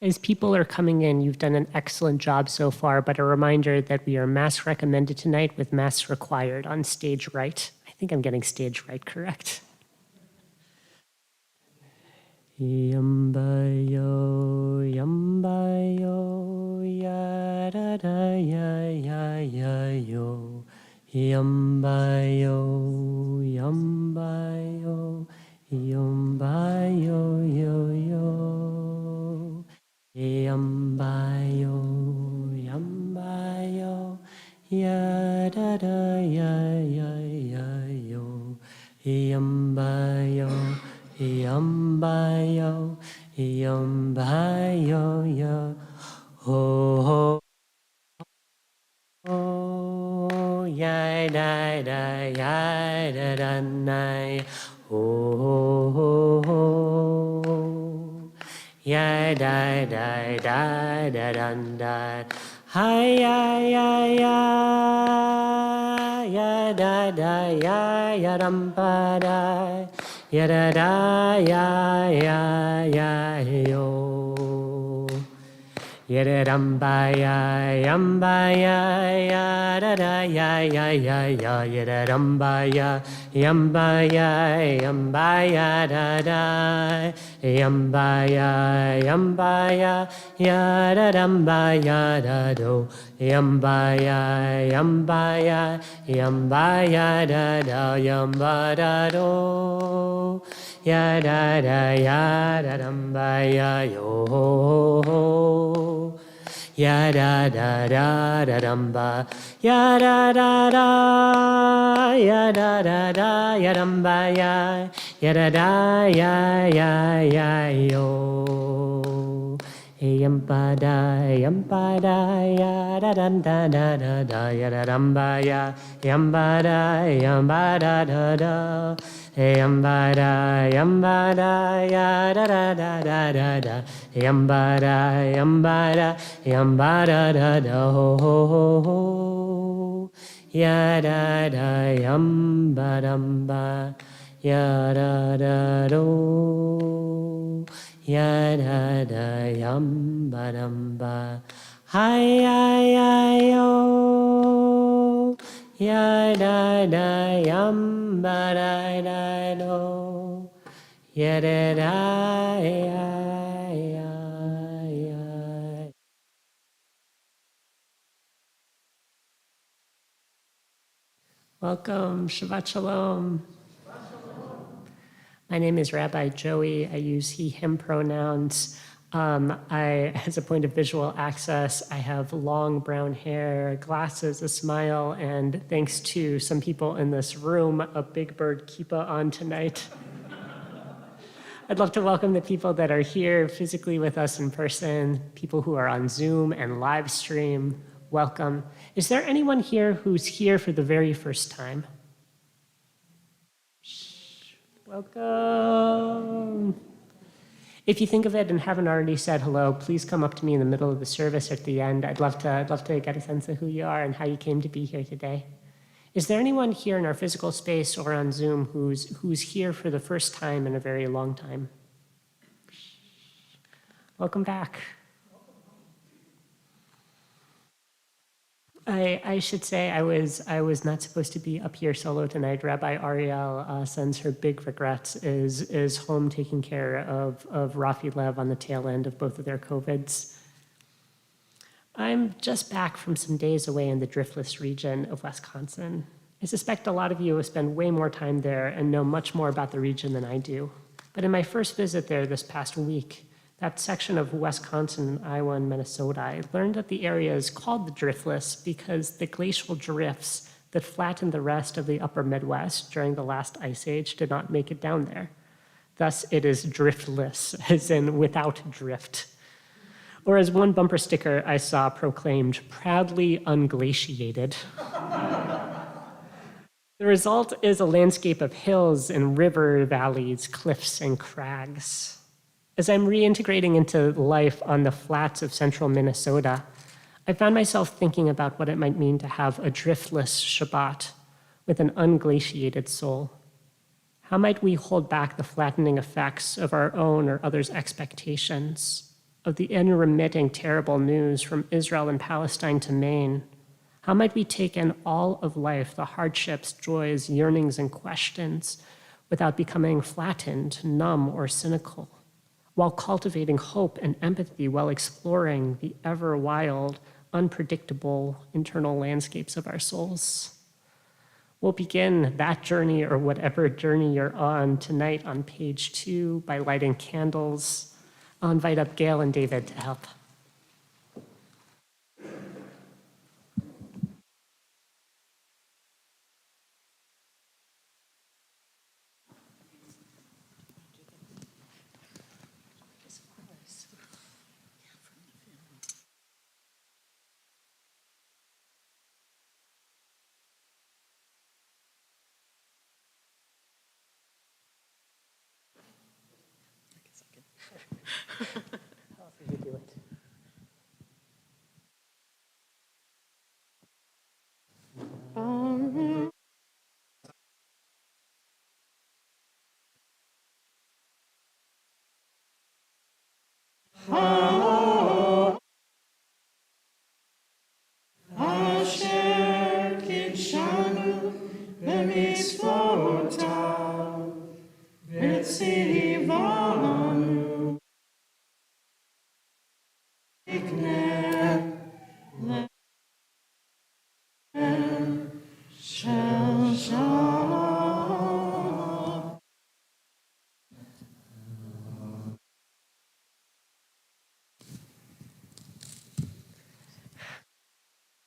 As people are coming in, you've done an excellent job so far, but a reminder that we are mask recommended tonight with masks required on stage right. I think I'm getting stage right correct. Yambayo, yambayo, ya da da ya yo. Yambayo, yambayo, yambayo yo yo. Yambayo, yambayo, ya da da ya yo. Yambayo, yambayo, yambayo yo. Ho ho, ya da da ya da da nai. Ho ho ho. Ya da da da da da da. Hi ya ya ya da ya dum ba da ya da ya yo. Yedambaya, yambaya, ya da da ya yedambaya, yambaya, yambaya da da, yambaya, yambaya, ya da dambaya da do, yambaya, yambaya, yambaya da da, yamba da do. Ya da dambaya yo. Ya da damba. Ya da ya dambaya. Ya da ya yo. Yampada, ya da ya da dambaya. Yambada da. Yambada, ya da da. Yambada da ho. Ya da yambadamba. Ya da do. Ya da yambadamba. Hi yo. Ya da yam ba da do. Ya da ya. Welcome, Shabbat Shalom. My name is Rabbi Joey. I use he, him pronouns. As a point of visual access, I have long brown hair, glasses, a smile, and thanks to some people in this room, a big bird kippah on tonight. I'd love to welcome the people that are here physically with us in person, people who are on Zoom and live stream. Welcome. Is there anyone here who's here for the very first time? Welcome. If you think of it and haven't already said hello, please come up to me in the middle of the service at the end. I'd love to get a sense of who you are and how you came to be here today. Is there anyone here in our physical space or on Zoom who's here for the first time in a very long time? Welcome back. I should say I was not supposed to be up here solo tonight. Rabbi Ariel sends her big regrets, is home taking care of Rafi Lev on the tail end of both of their COVIDs. I'm just back from some days away in the driftless region of Wisconsin. I suspect a lot of you have spent way more time there and know much more about the region than I do. But in my first visit there this past week, that section of Wisconsin, Iowa, and Minnesota, I learned that the area is called the Driftless because the glacial drifts that flattened the rest of the upper Midwest during the last ice age did not make it down there. Thus, it is driftless, as in without drift. Or as one bumper sticker I saw proclaimed, proudly unglaciated. The result is a landscape of hills and river valleys, cliffs and crags. As I'm reintegrating into life on the flats of central Minnesota, I found myself thinking about what it might mean to have a driftless Shabbat with an unglaciated soul. How might we hold back the flattening effects of our own or others' expectations? of the unremitting terrible news from Israel and Palestine to Maine? How might we take in all of life, the hardships, joys, yearnings, and questions, without becoming flattened, numb, or cynical, while cultivating hope and empathy, while exploring the ever wild, unpredictable internal landscapes of our souls? We'll begin that journey, or whatever journey you're on, tonight on page 2 by lighting candles. I'll invite up Gail and David to help.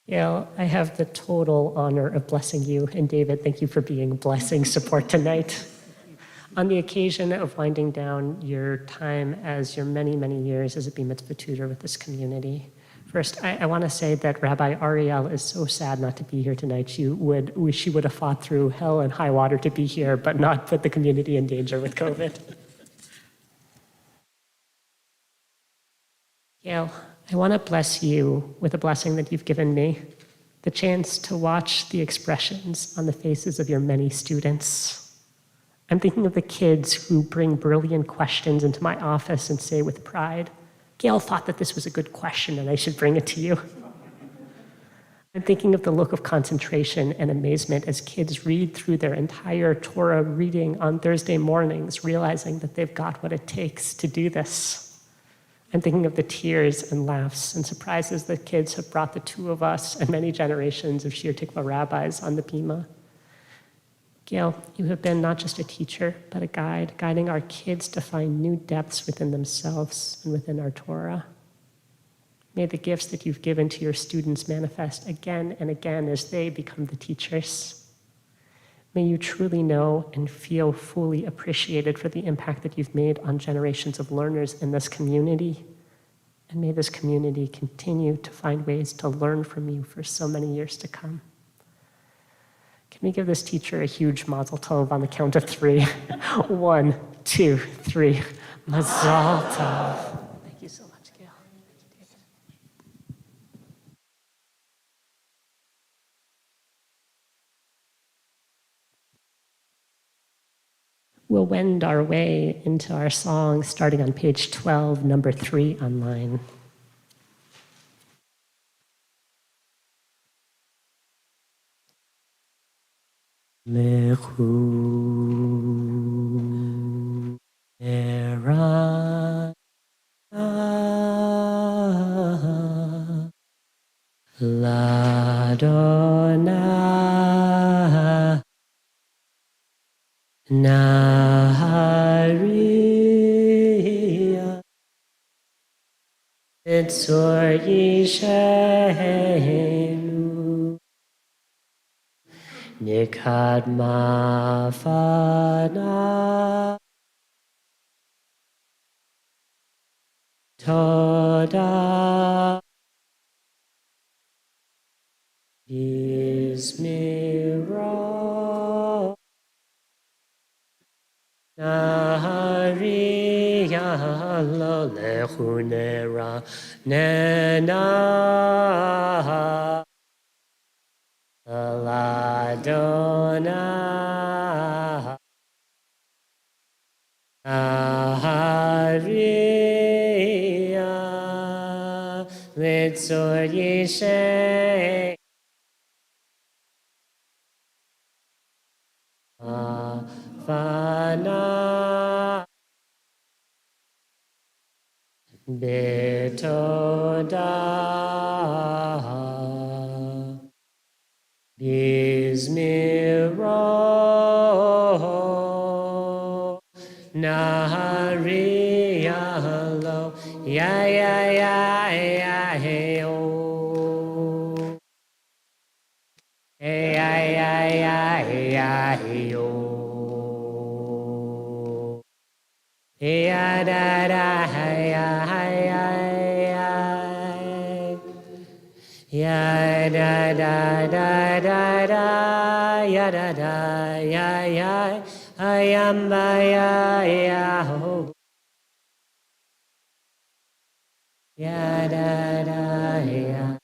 Gail, I have the total honor of blessing you, and David, thank you for being blessing support tonight. On the occasion of winding down your time as your many, many years as a Bar Mitzvah tutor with this community, first, I want to say that Rabbi Ariel is so sad not to be here tonight. She would have fought through hell and high water to be here, but not put the community in danger with COVID. Gail, I want to bless you with a blessing that you've given me, the chance to watch the expressions on the faces of your many students. I'm thinking of the kids who bring brilliant questions into my office and say with pride, Gail thought that this was a good question and I should bring it to you. I'm thinking of the look of concentration and amazement as kids read through their entire Torah reading on Thursday mornings, realizing that they've got what it takes to do this. I'm thinking of the tears and laughs and surprises that kids have brought the two of us and many generations of Shir Tikva rabbis on the Bima. Gail, you have been not just a teacher, but a guide, guiding our kids to find new depths within themselves and within our Torah. May the gifts that you've given to your students manifest again and again as they become the teachers. May you truly know and feel fully appreciated for the impact that you've made on generations of learners in this community. And may this community continue to find ways to learn from you for so many years to come. Can we give this teacher a huge mazel tov on the count of 3? 1, 2, 3. Mazel tov. Thank you so much, Gail. Thank you, David. We'll wend our way into our song starting on page 12, number 3 online. Mechu era ladona Naharia Etzor Yishenu Nikad Mafana Toda Izmiro Naharia lo lechunera nena Ladona Naharia Yitzur Yishe Avana Betoda Bizmiro Naharialo Ya ya ya ya hey oh hey ya ya ya ya hey oh hey ya da da hey ya ya da da da da da ya da da ya ya ayamba ya ya ho ya da da ya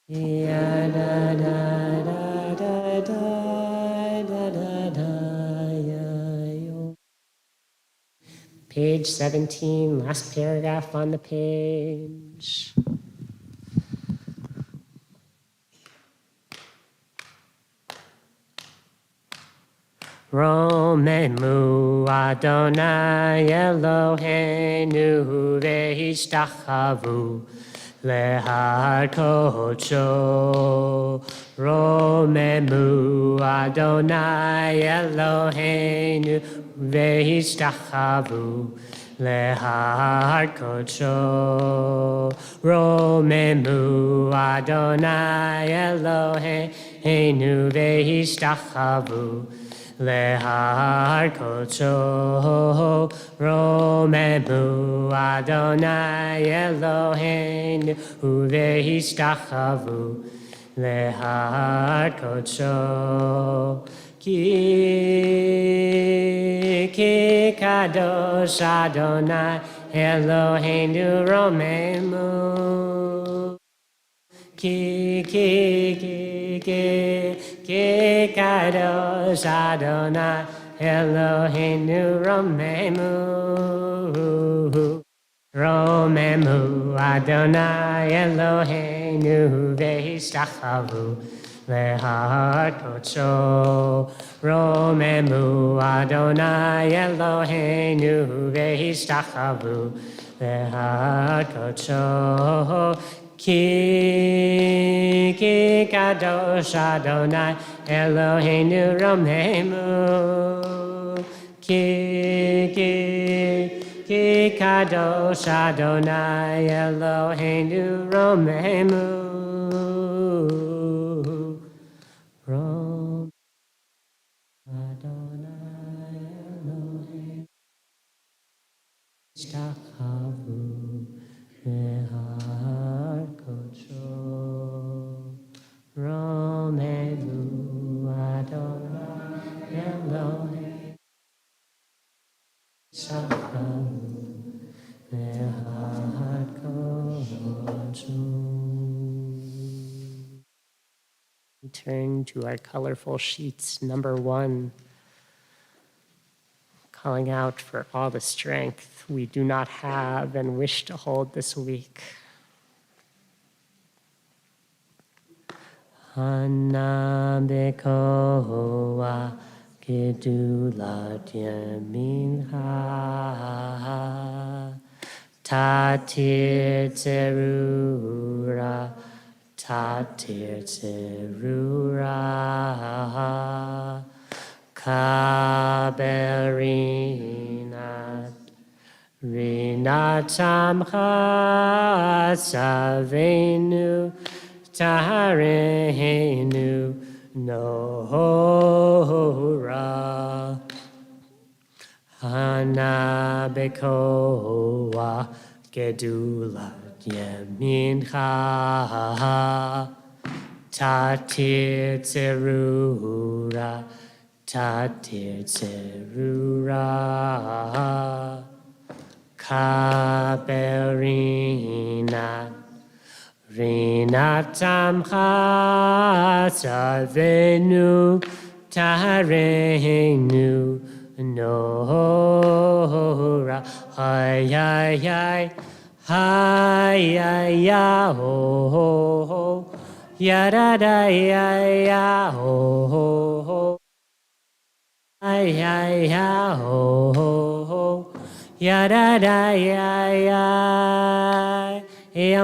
ya da da da da da da da ya yo. Page 17, last paragraph on the page. Romemu Adonai Eloheinu ve'ishtachavu lehar kodsho. Romemu Adonai Eloheinu ve'ishtachavu lehar kodsho. Romemu Adonai Eloheinu ve'ishtachavu Lehar kodsho romemu Adonai Eloheinu ve'ishtachavu lehar kodsho ki kadosh Adonai Eloheinu romemu ki kadosh Adonai Eloheinu romemu Adonai Eloheinu ve'ishtachavu lehar kodsho romemu Adonai Eloheinu ve'ishtachavu lehar kodsho Ki kadosh Adonai Eloheinu romemu Ki kadosh Adonai Eloheinu romemu Rom Adonai Eloheinu Shtachavu Lehar kodsho romemu Adonai Eloheinu Shtachavu Lehar kodsho. We turn to our colorful sheets, number 1, calling out for all the strength we do not have and wish to hold this week. Hana bekoa gedulat yaminha tatir terura kaberinat rinatamcha savenu taharenu nohora hana bekoa gedulat yamincha tatir terura kaberina rinatamcha savenu Tarenu Nora Hi hi hi hi ya ho ho ya da da ya ho ho hi ya ho ho ya da da ya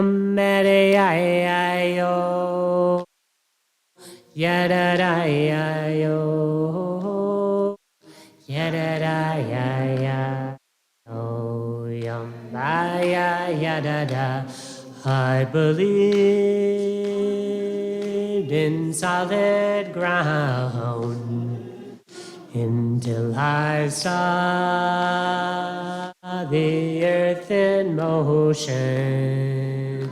mere ya yo ya da da yo ya da da ya oh yum ba ya da da. I believed in solid ground until I saw the earth in motion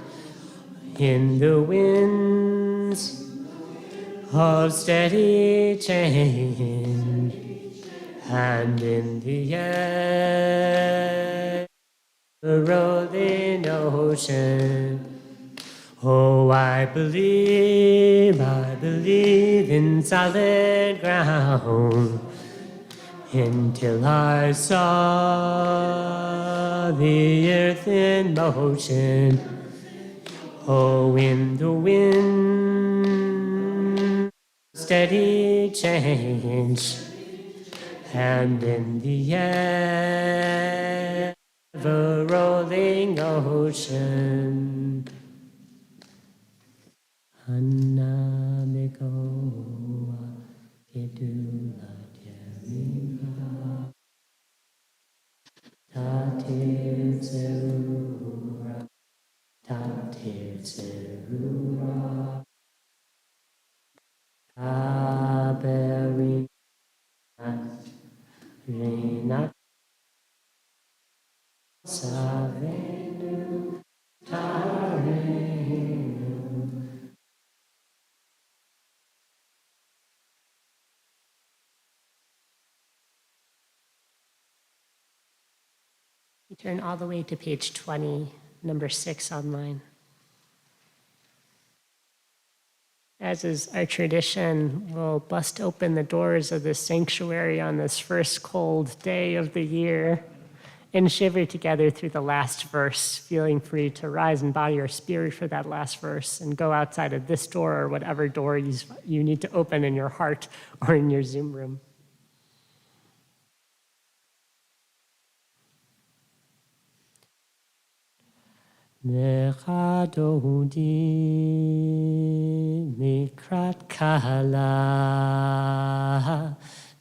in the winds of steady change and in the air the rolling ocean. Oh, I believe in solid ground until I saw the earth in motion. Oh, in the wind, steady change, and in the air, the rolling ocean. Anamikoa Kedula Terika Tatir Zerura Tatir Zerura Taberina Rina Savenu Tarenu. You turn all the way to page 20, number 6 online. As is our tradition, we'll bust open the doors of this sanctuary on this first cold day of the year and shiver together through the last verse, feeling free to rise in body or spirit for that last verse and go outside of this door or whatever door you need to open in your heart or in your Zoom room. Lecha Dodi Mikrat Kala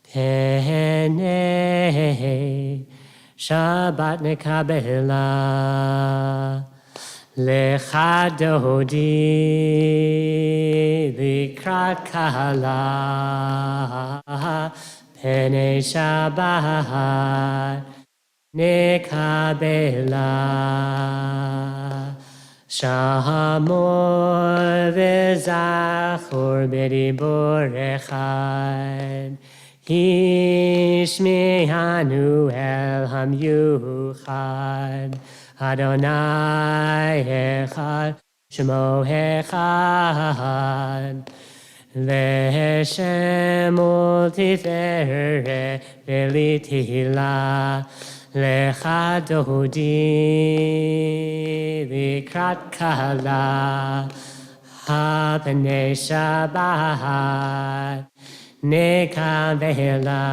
Pene Shabbat Nekabela Lecha Dodi Mikrat Kala Pene Shabbat Nekabela Shamor v'zachor b'dibor echad Hishmihanu el hamyuchad Adonai echad Shemo echad Le'Hashem ul tiferet v'litihila Lecha Dodi Likrat Kala Hapnei Shabbat Nekabela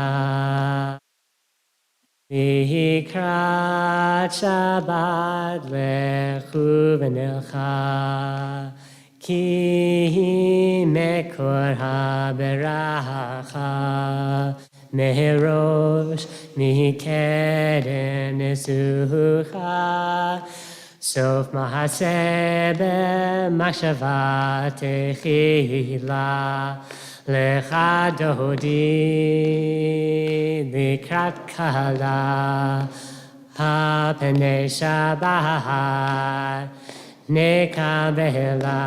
Likrat Shabbat Lechu v'nelcha Ki mekor ha-beracha Mehirosh mikeren nesucha Sof mahaseh b'machshava techila Lecha Dodi likrat kala Hapnei Shabbat Nekabela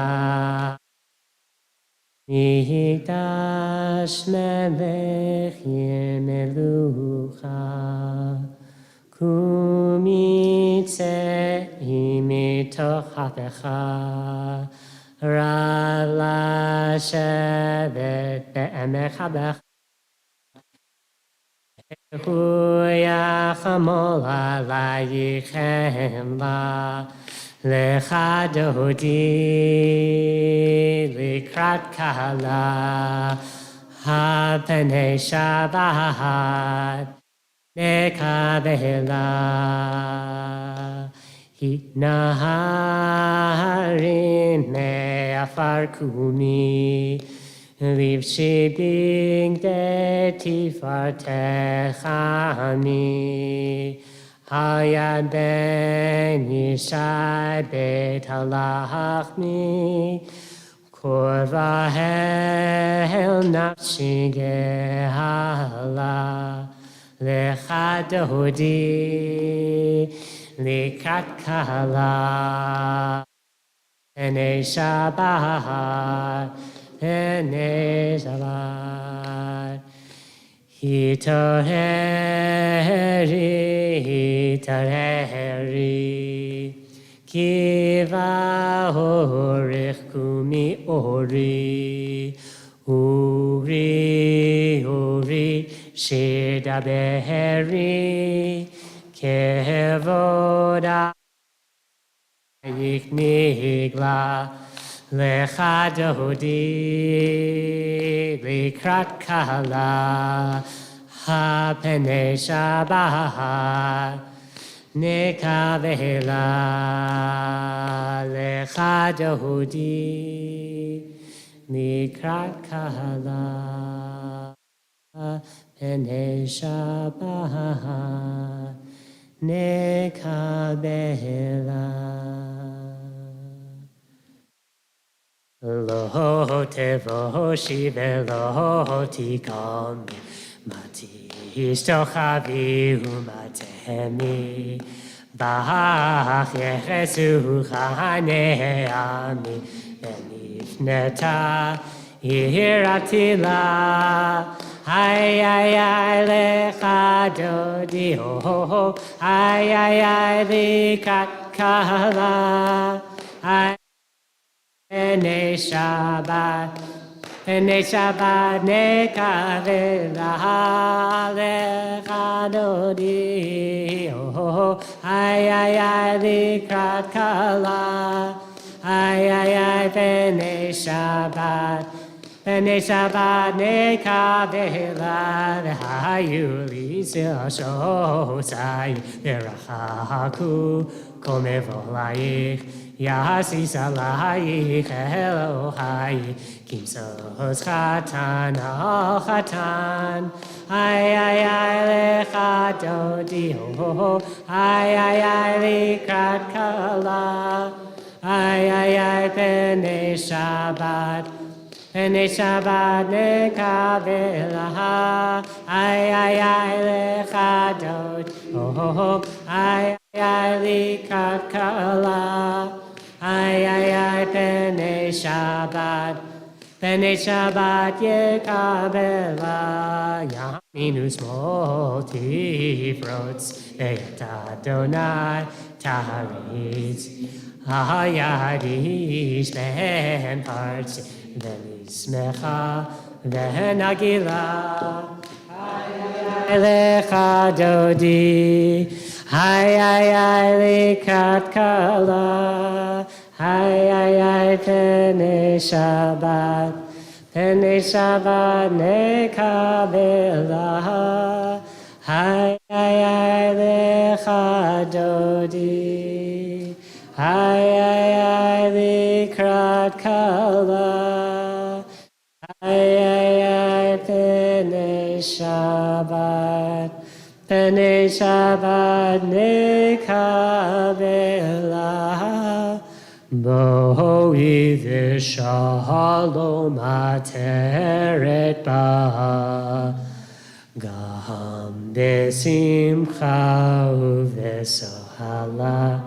Mikdash melech yemelucha Kumitzei mitoch hapecha Rav lashevet be'emecha Huya chamola la yichem la lecha dodi likrat kala hapene Shabbat nekavela hinaharin ne'afar kumi Liv shibing de tifartechami Hayad ben Yishai bet halachmi Korvahel nafshi gehala Lecha dodi likat kala Ene Shabbat Ene Shabbat Hitareheri Kiva horich kumi ori Uri shida beheri Kevoda Yiknigla Lecha dodi likrat kala hapene Shabbat nekavela lecha dodi likrat kala hapene Shabbat nekavela Lo tevo shive lo tikami mati ishtochavi umatemi bach yechesu chane ami benifneta iratila ay ay ay lecha dodi ho ho ho ay ay ay likat kala ay Ene Shabbat nekavela lecha dodi oh ay ay ay likrat kala ay ay ay Ene Shabbat nekavela lehayu lisil shosai verachaku komevolayich Yasi salahi Elohai Kimsos chatan al chatan Ay ay ay lecha dodi ho Ay ay ay likrat kala Ay ay ay B'nai Shabbat nekavela Ay ay ay lecha dodi ho Ay ay likrat kala Ay ay ay B'nai Shabbat yekabela Yaminu small tifrots Be'et Adonai taharitz Hayadish ben parts Ve'nismecha ve'nagila Ay ay lecha dodi Ay ay ay likrat kala Ay ay ay B'nai Shabbat nekavela Ay ay ay lecha dodi Ay ay ay likrat kala Ay ay ay B'nai Shabbat nekavela Bohi v'shalom ateret ba Gam besimcha u'v'sohala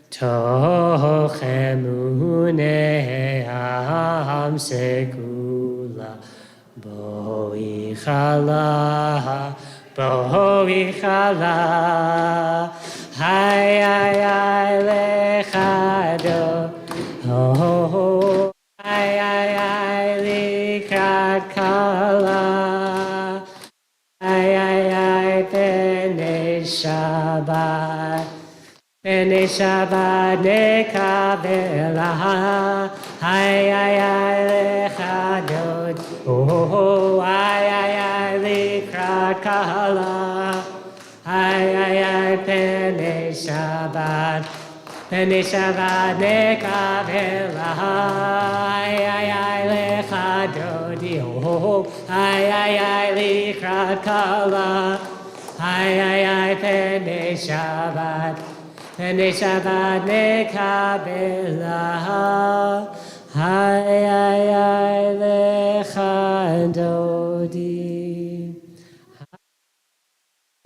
Tochem u'ne'am segula Bohi chala Ay ay ay lecha oh ay ay ay likrat kala ay ay ay Pene Shabbat nekabela. Ay ay ay lechadod. Oh ay ay ay likrat kala. Ay ay ay pene Shabbat. Pene Shabbat nekabela. Ay ay ay lechadod. Oh ay ay ay likrat kala. Ay ay ay pene Shabbat. Pene Shabbat nekabela. Ay ay ay lecha dodi.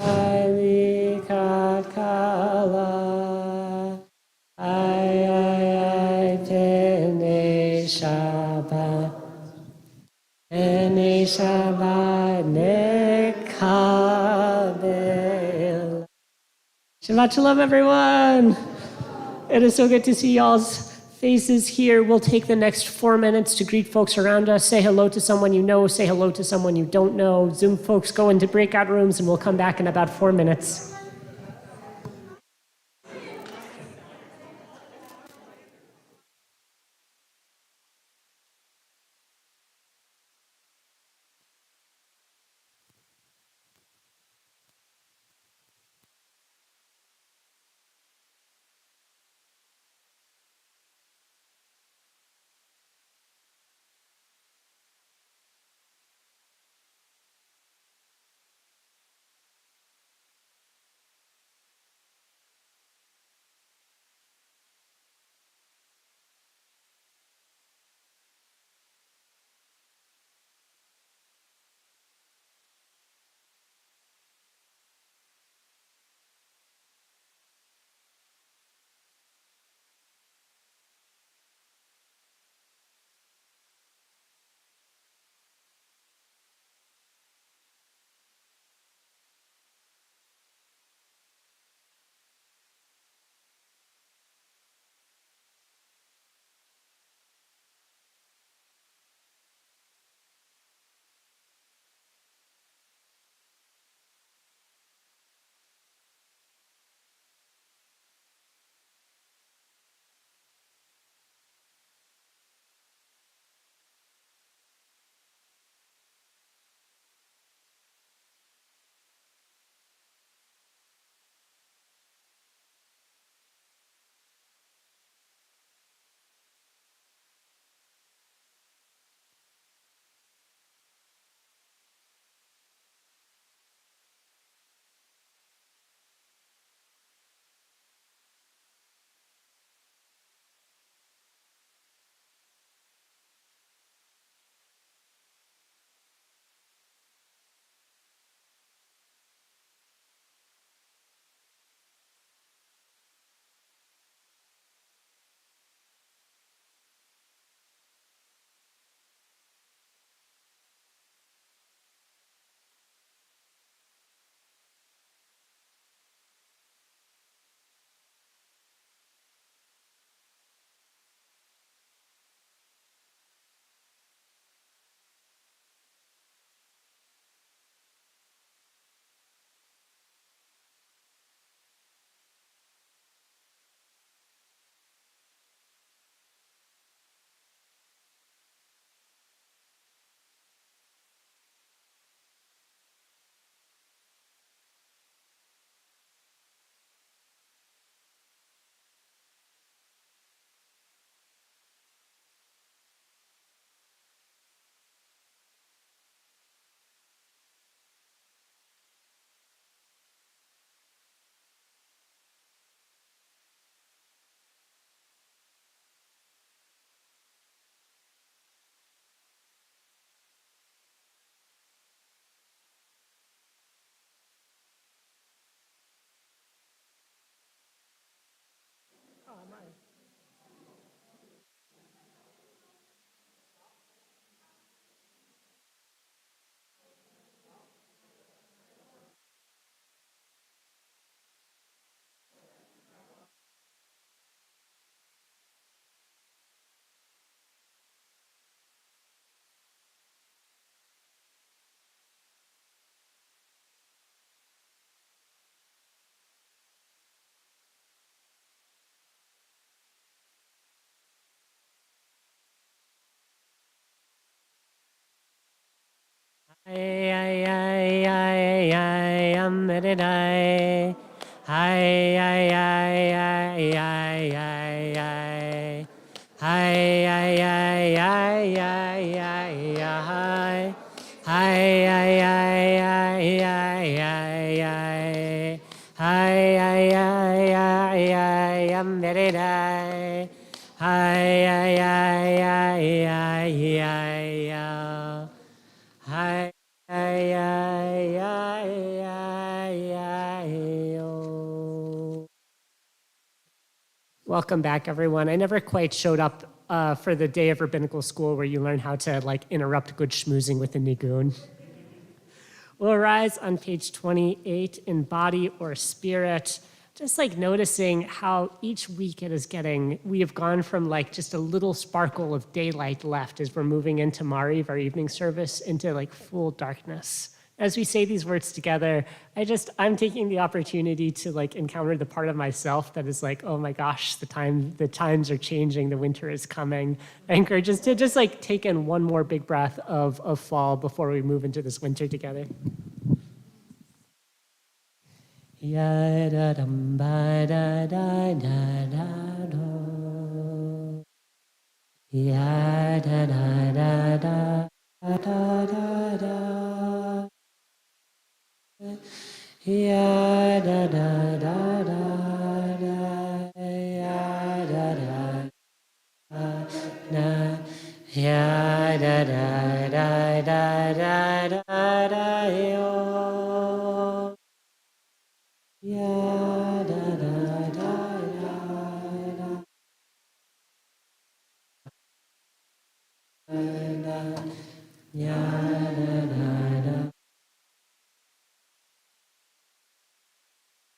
Ay likat kala. Ay ay ay pene Shabbat. Pene Shabbat nekabela. Shabbat shalom, everyone. It is so good to see y'all's faces here. We'll take the next 4 minutes to greet folks around us. Say hello to someone you know. Say hello to someone you don't know. Zoom folks go into breakout rooms, and we'll come back in about 4 minutes. Welcome back, everyone. I never quite showed up for the day of rabbinical school where you learn how to interrupt good schmoozing with a nigun. We'll arise on page 28 in body or spirit. Just noticing how each week it is getting, we have gone from just a little sparkle of daylight left as we're moving into Mariv, our evening service, into full darkness. As we say these words together, I'm taking the opportunity to encounter the part of myself that is oh my gosh, the times are changing, the winter is coming. I encourage us to just take in one more big breath of fall before we move into this winter together. Ya da dum ba da da da da do. Ya da da da da da da da. Ya da da da da da. Ya da da da. Ya da da da da da da da yo. Ya da da da da da. Ya da da da.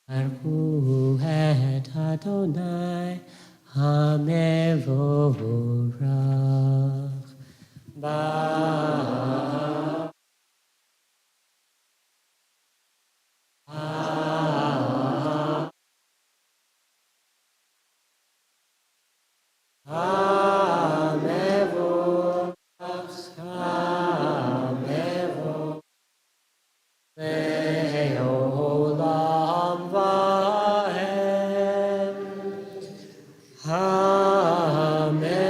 Baruch et Adonai Hamevorach Ba Hamevorach Hamevorach Leolam Vahem Hamevorach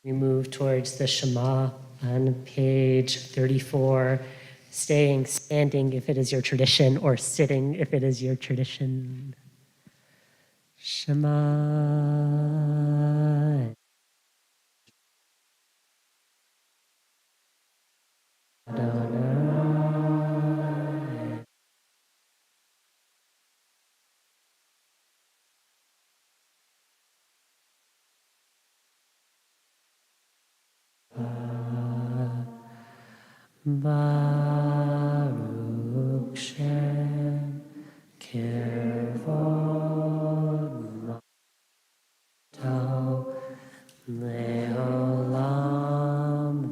We move towards the Shema on page 34, standing if it is your tradition, or sitting if it is your tradition. Shema. Adonai. Baruch Shem Kevod Matau Leolam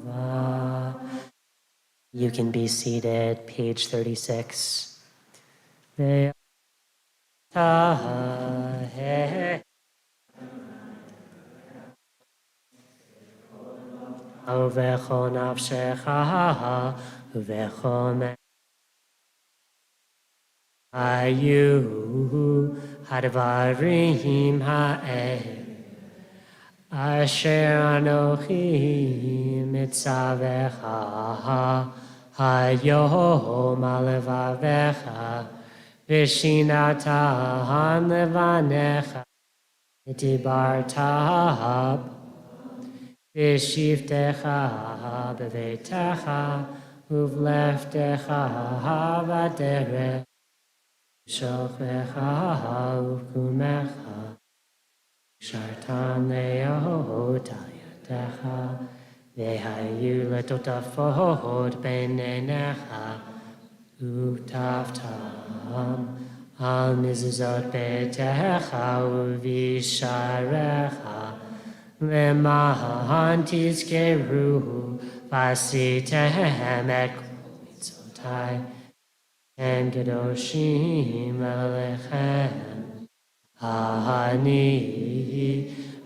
Va. You can be seated, page 36. Uvecho nafshecha, uvecho ayu hadvarim ha'eh asher anochi mitzavecha hayom alevavecha vishinatan levanecha itibarta V'shivtecha b'veitecha uvleftecha v'derech shofecha uvkumecha shartan le'ot al yadecha v'hayu letotafot b'neinecha utaftam al mizuzot beitecha uvisharecha Le'mahan tizkeru v'asitehem et kol mitzotai and Kedoshim Elechem. Ani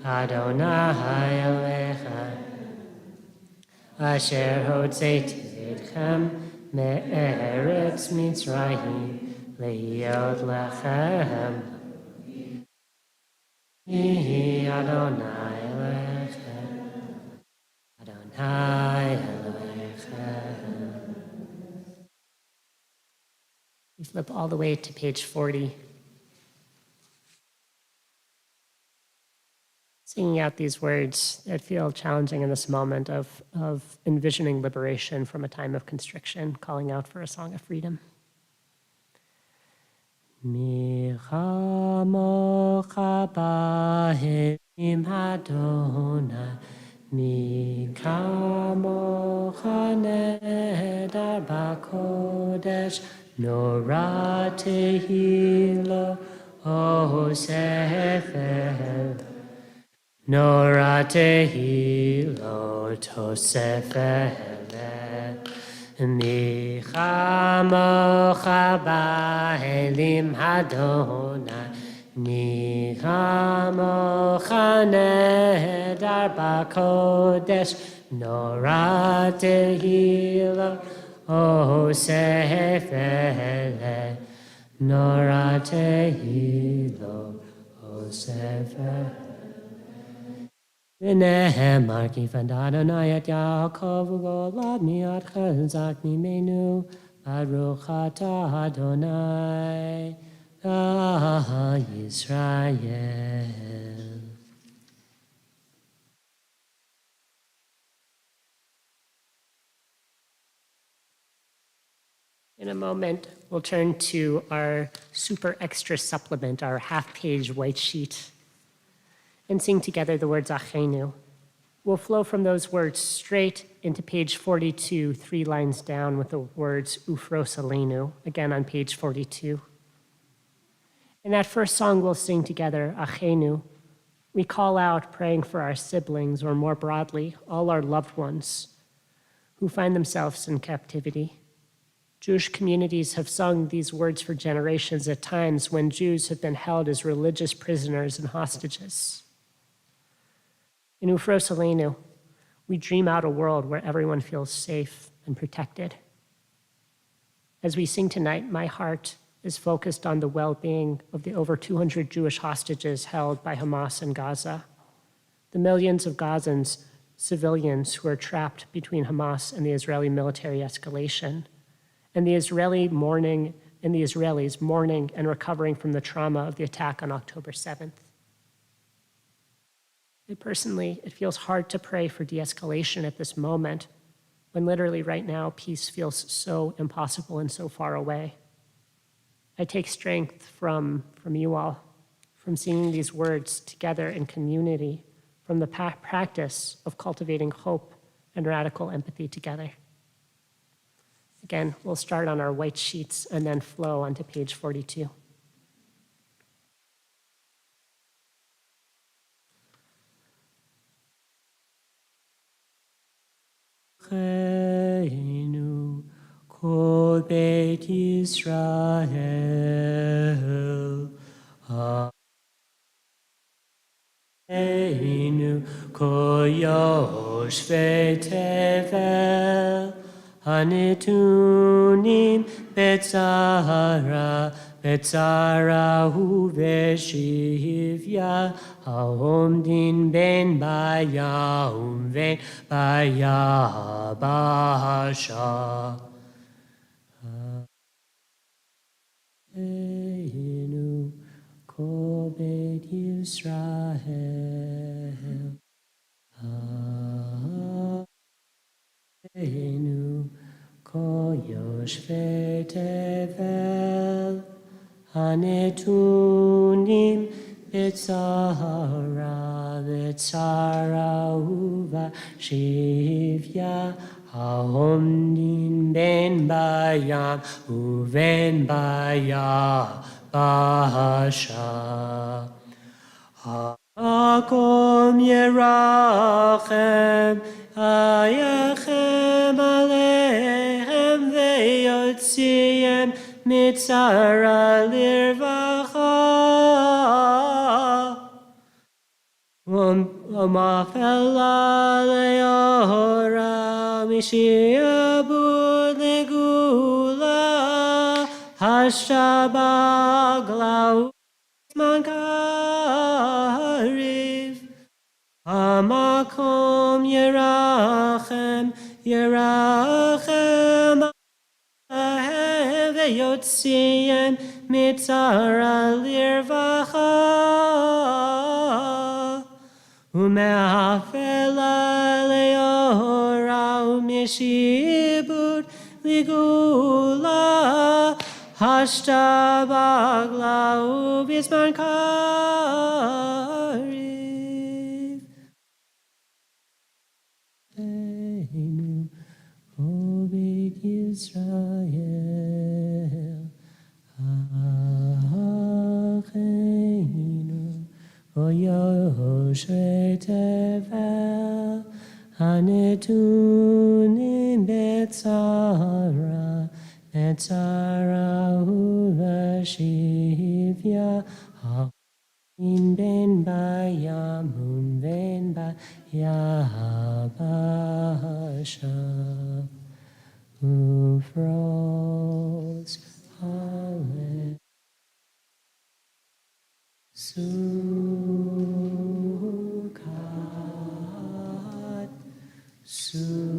Adonai Elechem. Asher Hotzeti Etchem Me'eretz Mitzrayim Lehiot Lechem. Adonai Elechem. Adonai Elechem. We flip all the way to page 40. Singing out these words that feel challenging in this moment of envisioning liberation from a time of constriction, calling out for a song of freedom. Mi chamocha b'hem Adonai, mi chamocha nedar b'kodesh, nora tehilo o sefer. Nora tehilo tosefele, mi chamocha b'elim Adonai, mi chamocha nedar b'kodesh, nora tehilo o sefele, nora tehilo o sefele. V'nehemar ki v'Adonai et Yaakov u'golad mi'at chazak mimenu, Baruch atah Adonai Yisrael. In a moment, we'll turn to our super extra supplement, our half-page white sheet, and sing together the words Achenu. We'll flow from those words straight into page 42, 3 lines down, with the words Ufros Aleinu, again on page 42. In that first song we'll sing together, Achenu, we call out praying for our siblings, or more broadly, all our loved ones who find themselves in captivity. Jewish communities have sung these words for generations at times when Jews have been held as religious prisoners and hostages. In Ufros Aleinu, we dream out a world where everyone feels safe and protected. As we sing tonight, my heart is focused on the well-being of the over 200 Jewish hostages held by Hamas in Gaza, the millions of Gazans, civilians who are trapped between Hamas and the Israeli military escalation, and the Israelis mourning and recovering from the trauma of the attack on October 7th. Personally, it feels hard to pray for de-escalation at this moment, when literally right now peace feels so impossible and so far away. I take strength from you all, from singing these words together in community, from the practice of cultivating hope and radical empathy together. Again, we'll start on our white sheets and then flow onto page 42. Achenu kol beit Yisrael, Achenu kol yoshvei tevel, Hanetunim betzara uveshivya, haomdin ben bayahum ven bayabasha. Achenu kol beit Yisrael, Achenu kol yoshvei tevel, hanetunim betzara uvashivya, haomdin ben bayam uven bayabasha. Hakom yerachem ayachem aleichem veyotziem mitzara lirvacha. Umafela leora mishiabud legula hashabaglau mankariv hamakom yerachem veyotzien mitzara lirvacha. Umeafela leora umishibud ligula hashtabagla ubisman kariv. Einu obik Yisrael Acheinu Oyoshre tevel hanetunim betzara uvashivya in ben bayamun ben bayabasha ufros hale Sukkot, Sukkot,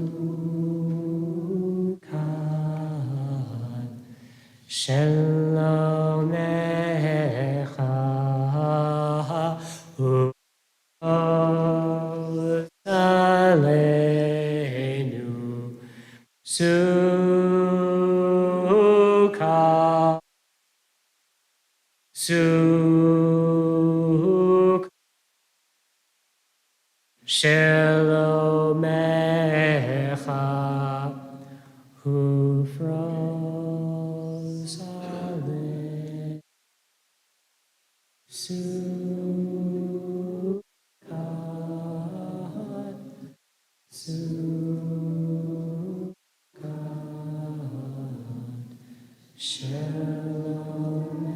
Shalom Echa, Uvos Aleinu, Sukkot, Sukkot, Shalom Echa, Ufros Ale, Sukkot, Sukkot, Shalom Echa.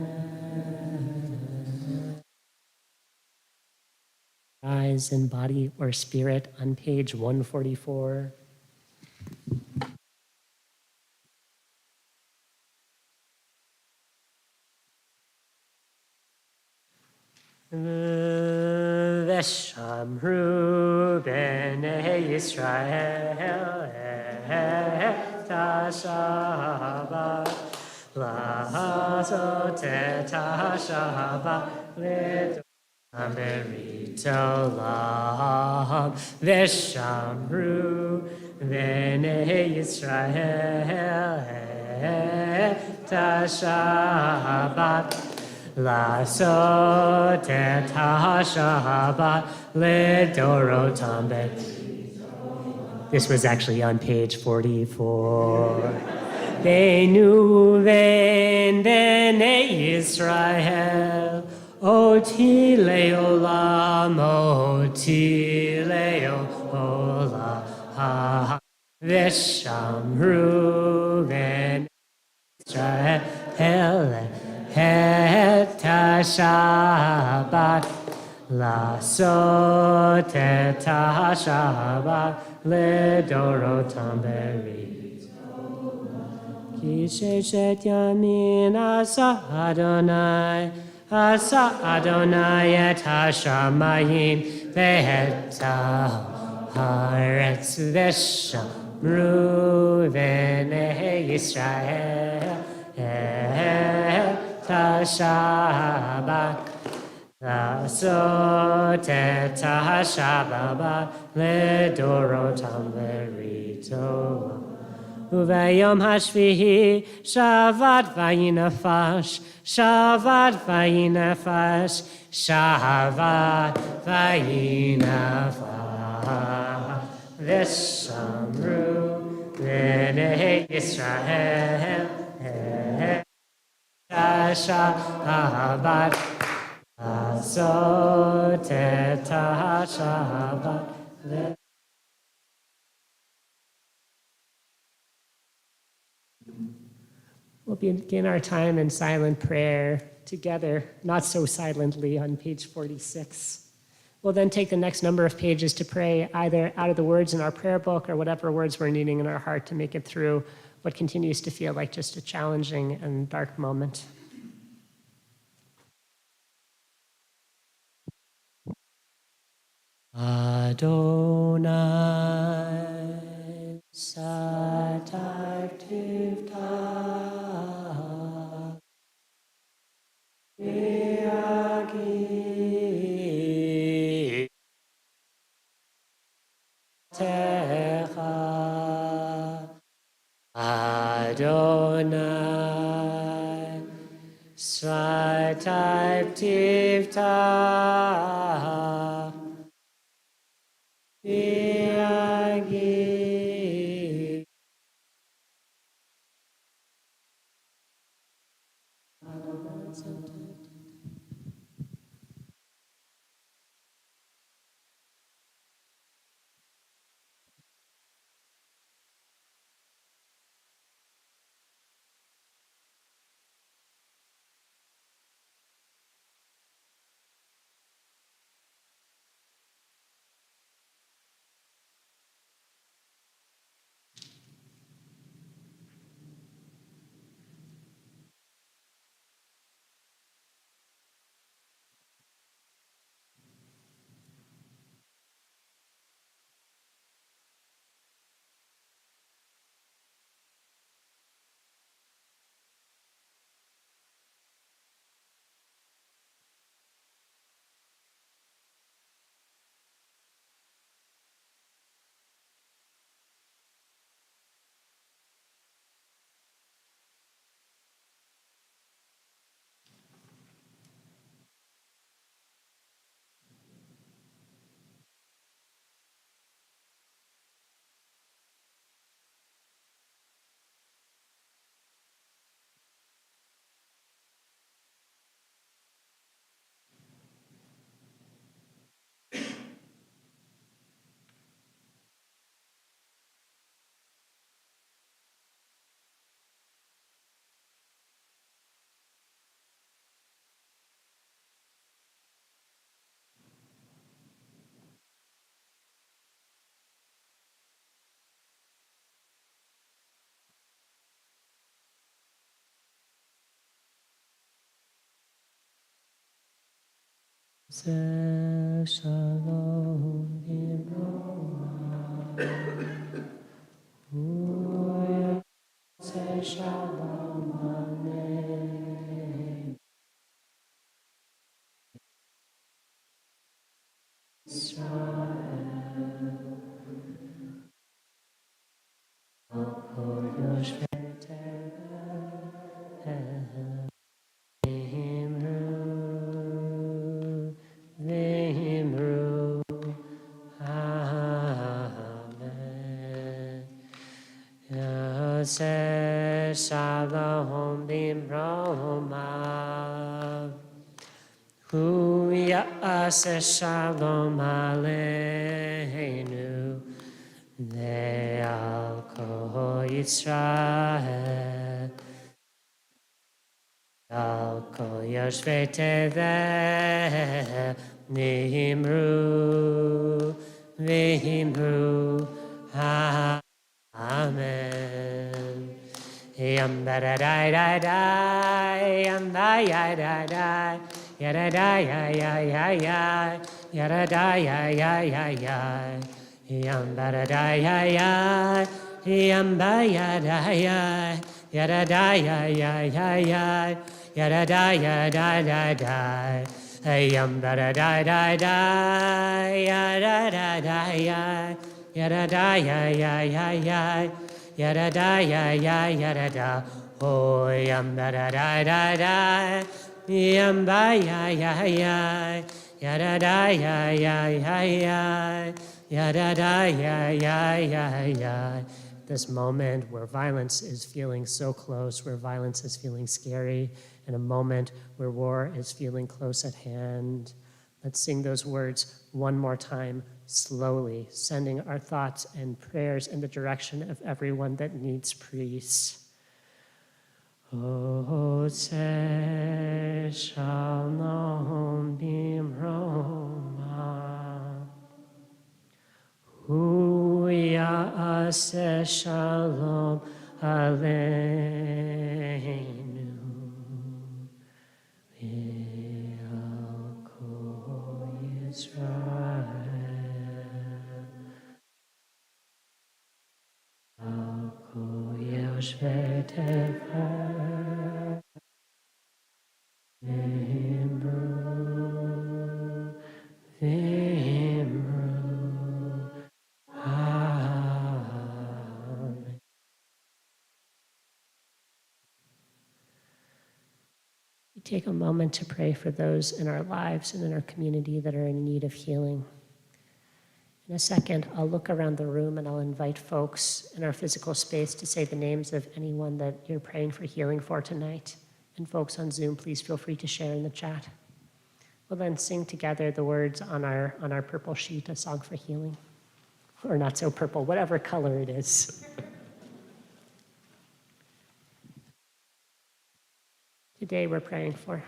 Eyes and body or spirit on page 144. Veshamru b'nei Yisrael et ha-Shabbat la'asot et ha-Shabbat Ameritolam Veshamru b'nei Yisrael et ha-Shabbat Lasot et ha-Shabbat ledorotam. This was actually on page 44. Beinu ven b'nei Yisrael Oti leolam, oti leolam, Veshamru ben Israel et ha-Shabbat, Lasot et ha-Shabbat ledorotam berit. Ki sheshet yamin asa Adonai, Asa Adonai et ha-shamayim ve'et ha'aretz veshamru b'nei Yisrael et ha-Shabbat Lasot et ha-Shabbat ledorotam verito. Uvayom hashvihi shavat vayinafash, shavat vayinafash, shavat vayinafash. Veshamru b'nei Yisrael et ha-Shabbat Lasot et ha-Shabbat. We'll begin our time in silent prayer together, not so silently, on page 46. We'll then take the next number of pages to pray either out of the words in our prayer book or whatever words we're needing in our heart to make it through what continues to feel like just a challenging and dark moment. Adonai satar tivta viagi techa Adonai satar tivta viagi Shalom V'Roa Shalom Aleichem Israel Kol Yoshvei Tevel V'Himru Amen. Yaseh Shalom B'Roma Hu Yaseh Shalom Aleinu Ve'al Kol Yisrael Al Kol Yoshvei Tevel V'Himru Amen. Yam da da da da da, yam da ya da da, ya da da ya ya ya ya, ya da da ya ya ya ya, yam da da da ya ya, yam da ya da ya, ya da da ya ya ya ya, ya da da ya da da da. Yam da da da da da, ya da da da ya, ya da da ya ya ya ya, ya da da ya ya ya da da. Oh yam da da da da da, yam ba ya ya ya, ya da da ya ya ya ya, ya da da ya ya ya ya. This moment where violence is feeling so close, where violence is feeling scary, and a moment where war is feeling close at hand. Let's sing those words one more time, slowly, sending our thoughts and prayers in the direction of everyone that needs peace. Ose shalom bimroma. Hu ya'aseh shalom aleinu. V'al kol Yisrael. Al kol yoshvei tefer. V'imru. V'imru. Amen. We take a moment to pray for those in our lives and in our community that are in need of healing. In a second, I'll look around the room and I'll invite folks in our physical space to say the names of anyone that you're praying for healing for tonight. And folks on Zoom, please feel free to share in the chat. We'll then sing together the words on our purple sheet, a song for healing. Or not so purple, whatever color it is. Today we're praying for.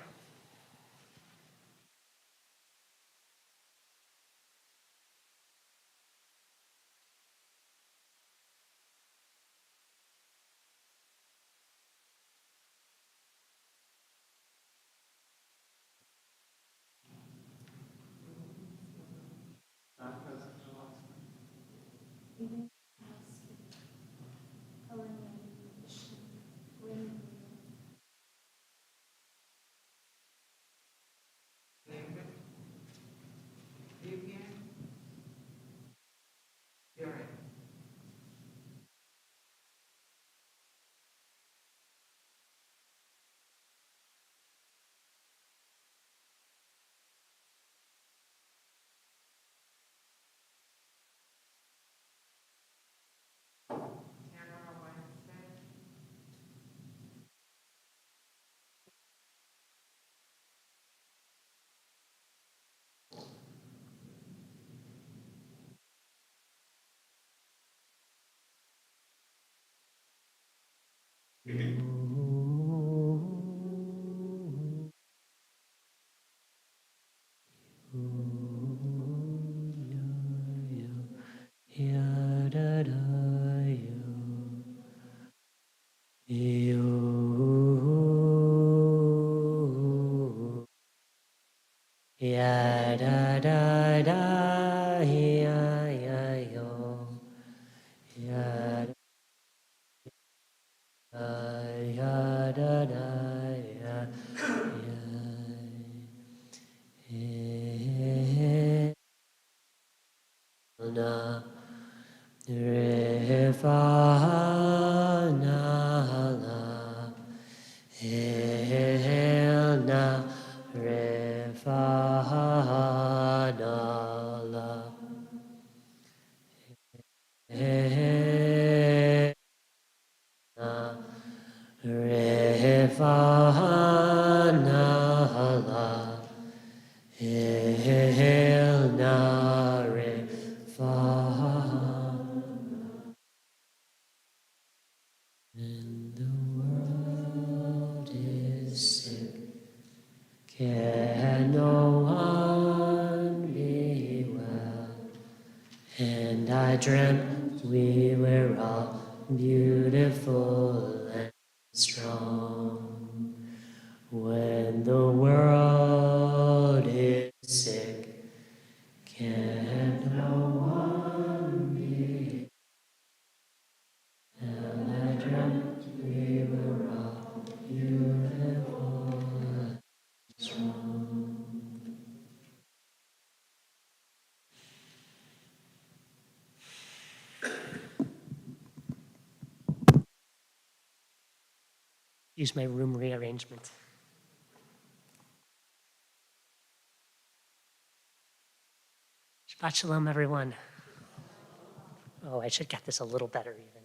Ya da da da ya ya yo ya da ya da da ya ya na re fa na la na re fa na la re fa na la na re fa. And the world is sick, can no one be well? And I dreamt we were all beautiful and strong. When the world is sick, can no one be? And I dreamt we were all beautiful and strong. Use my room rearrangement. Shabbat shalom, everyone. Oh, I should get this a little better even.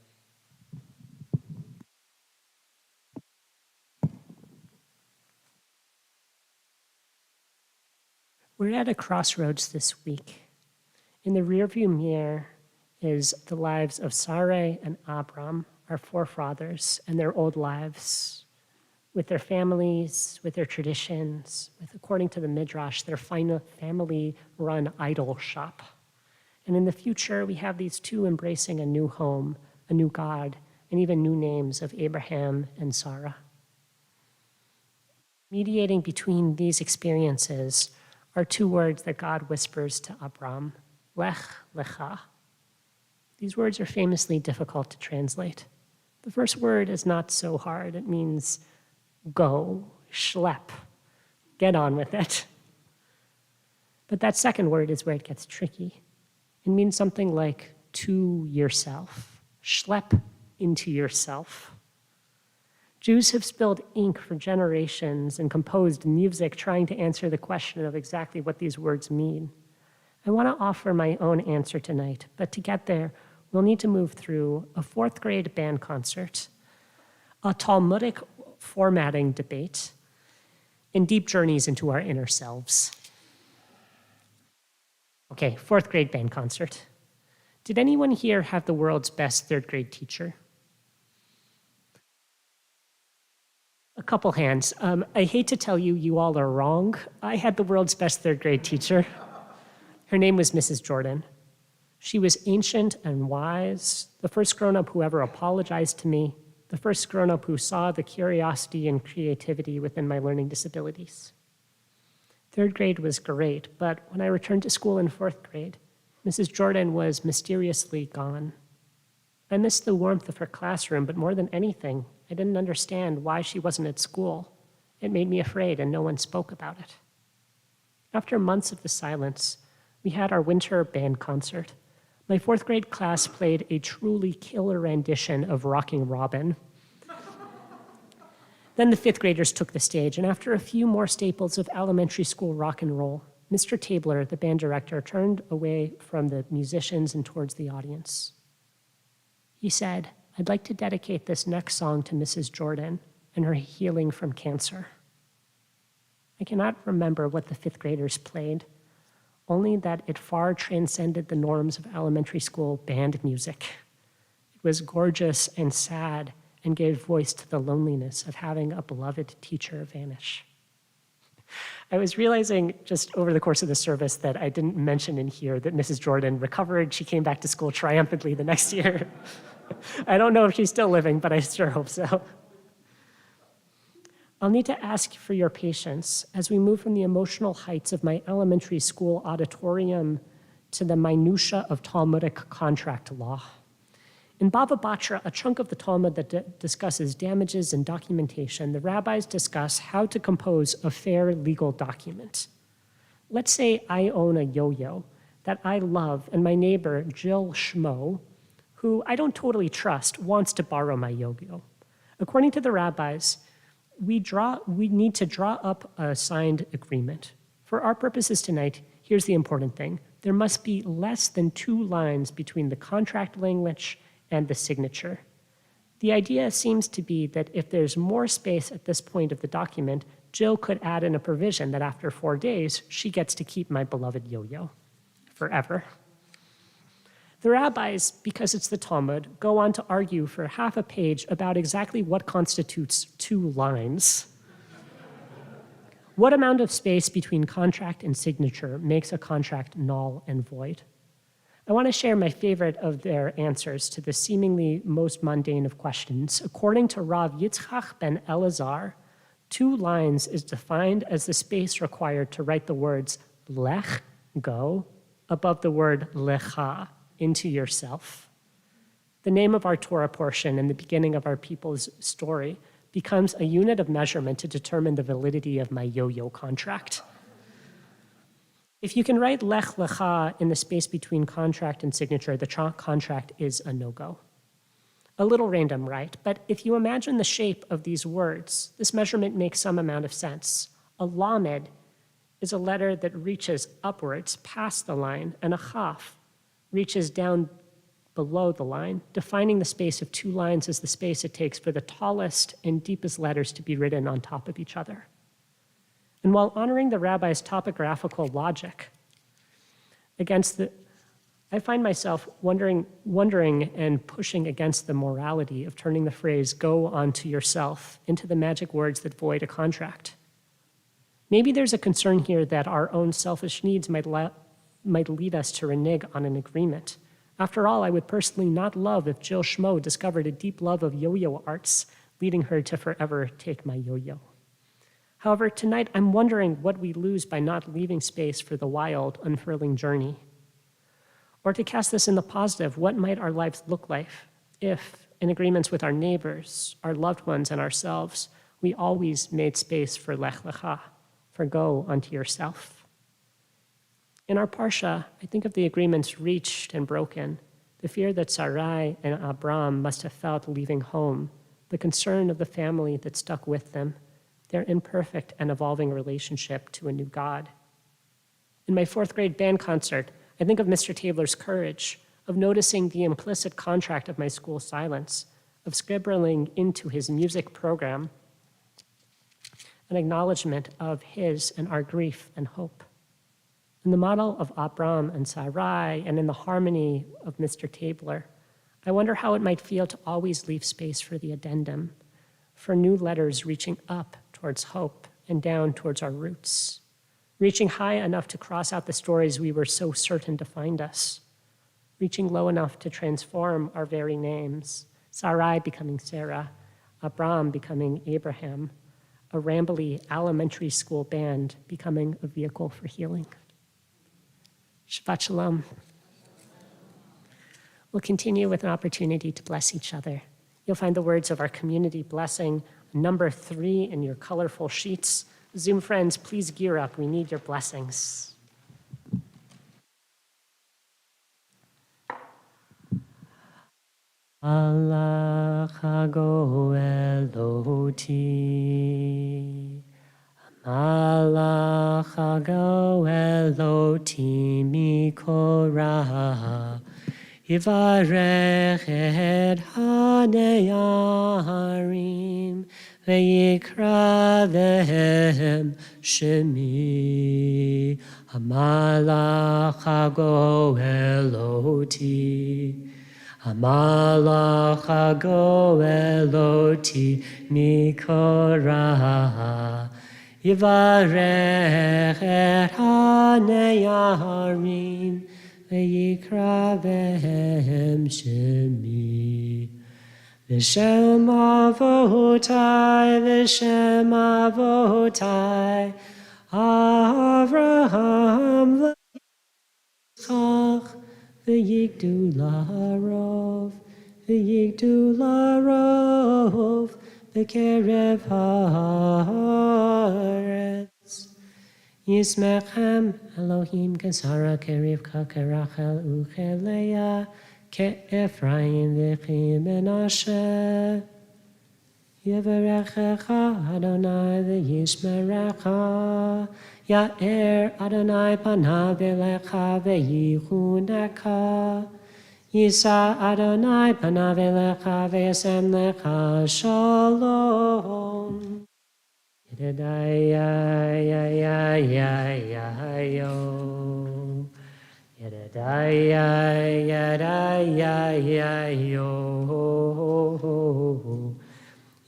We're at a crossroads this week. In the rearview mirror is the lives of Sarai and Abram, our forefathers, and their old lives. with their families, with their traditions, with, according to the Midrash, their family-run idol shop. And in the future, we have these two embracing a new home, a new God, and even new names of Abraham and Sarah. Mediating between these experiences are two words that God whispers to Abram, Lech Lecha. These words are famously difficult to translate. The first word is not so hard. It means go, schlep, get on with it. But that second word is where it gets tricky. It means something like to yourself, schlep into yourself. Jews have spilled ink for generations and composed music trying to answer the question of exactly what these words mean. I want to offer my own answer tonight, but to get there, we'll need to move through a fourth grade band concert, a Talmudic formatting debate, and deep journeys into our inner selves. Okay, fourth grade band concert. Did anyone here have the world's best third grade teacher? A couple hands. I hate to tell you, you all are wrong. I had the world's best third grade teacher. Her name was Mrs. Jordan. She was ancient and wise, the first grown-up who ever apologized to me, the first grown-up who saw the curiosity and creativity within my learning disabilities. Third grade was great, but when I returned to school in fourth grade, Mrs. Jordan was mysteriously gone. I missed the warmth of her classroom, but more than anything, I didn't understand why she wasn't at school. It made me afraid, and no one spoke about it. After months of the silence, we had our winter band concert. My fourth grade class played a truly killer rendition of Rocking Robin. Then the fifth graders took the stage, and after a few more staples of elementary school rock and roll, Mr. Tabler, the band director, turned away from the musicians and towards the audience. He said, "I'd like to dedicate this next song to Mrs. Jordan and her healing from cancer." I cannot remember what the fifth graders played, only that it far transcended the norms of elementary school band music. It was gorgeous and sad and gave voice to the loneliness of having a beloved teacher vanish. I was realizing just over the course of the service that I didn't mention in here that Mrs. Jordan recovered. She came back to school triumphantly the next year. I don't know if she's still living, but I sure hope so. I'll need to ask for your patience as we move from the emotional heights of my elementary school auditorium to the minutia of Talmudic contract law. In Bava Batra, a chunk of the Talmud that discusses damages and documentation, the rabbis discuss how to compose a fair legal document. Let's say I own a yo-yo that I love, and my neighbor, Jill Schmo, who I don't totally trust, wants to borrow my yo-yo. According to the rabbis, we need to draw up a signed agreement. For our purposes tonight, here's the important thing. There must be less than 2 lines between the contract language and the signature. The idea seems to be that if there's more space at this point of the document, Jill could add in a provision that after 4 days, she gets to keep my beloved yo-yo forever. The rabbis, because it's the Talmud, go on to argue for half a page about exactly what constitutes 2 lines. What amount of space between contract and signature makes a contract null and void? I want to share my favorite of their answers to the seemingly most mundane of questions. According to Rav Yitzchak ben Elazar, 2 lines is defined as the space required to write the words lech, go, above the word lecha, into yourself. The name of our Torah portion and the beginning of our people's story becomes a unit of measurement to determine the validity of my yo-yo contract. If you can write lech lecha in the space between contract and signature, the contract is a no-go. A little random, right? But if you imagine the shape of these words, this measurement makes some amount of sense. A lamed is a letter that reaches upwards past the line, and a chaf reaches down below the line, defining the space of 2 lines as the space it takes for the tallest and deepest letters to be written on top of each other. And while honoring the rabbi's topographical logic against the I find myself wondering and pushing against the morality of turning the phrase "go onto yourself" into the magic words that void a contract. Maybe there's a concern here that our own selfish needs might lead us to renege on an agreement. After all, I would personally not love if Jill Schmo discovered a deep love of yo-yo arts, leading her to forever take my yo-yo. However, tonight I'm wondering what we lose by not leaving space for the wild, unfurling journey. Or to cast this in the positive, what might our lives look like if, in agreements with our neighbors, our loved ones, and ourselves, we always made space for lech lecha, for go unto yourself? In our Parsha, I think of the agreements reached and broken, the fear that Sarai and Abram must have felt leaving home, the concern of the family that stuck with them, their imperfect and evolving relationship to a new God. In my 4th grade band concert, I think of Mr. Tabler's courage, of noticing the implicit contract of my school silence, of scribbling into his music program an acknowledgement of his and our grief and hope. In the model of Abram and Sarai, and in the harmony of Mr. Tabler, I wonder how it might feel to always leave space for the addendum, for new letters reaching up towards hope and down towards our roots, reaching high enough to cross out the stories we were so certain defined us, reaching low enough to transform our very names, Sarai becoming Sarah, Abram becoming Abraham, a rambly elementary school band becoming a vehicle for healing. Shabbat Shalom. We'll continue with an opportunity to bless each other. You'll find the words of our community blessing, number 3 in your colorful sheets. Zoom friends, please gear up. We need your blessings. Allah chago eloti, Allah chago eloti mikora, yivarech et haneyarim, ve'yikra vehem shemi, Malach chago eloti. Malach hago eloti mikora, yivarech et haneyarim, ve'yikra vehem shemi. V'shem avotai, v'shem avotai, Avraham v'Yitzchak, v'yigdu la'arov, v'yigdu la'arov, v'kerev haaretz. Yismechem Elohim kesara kerivka kerachel ucheleya, ke'Ephraim v'chi Menashe. Yevarechecha Adonai v'yishmerecha, Ya'er Adonai panav elecha ve'yichuneka, Yisa Adonai panav elecha ve'yasem lecha shalom. Yedidai-ya-ya-ya-ya-yo, Yedidai-ya-ya-ya-ya-yo,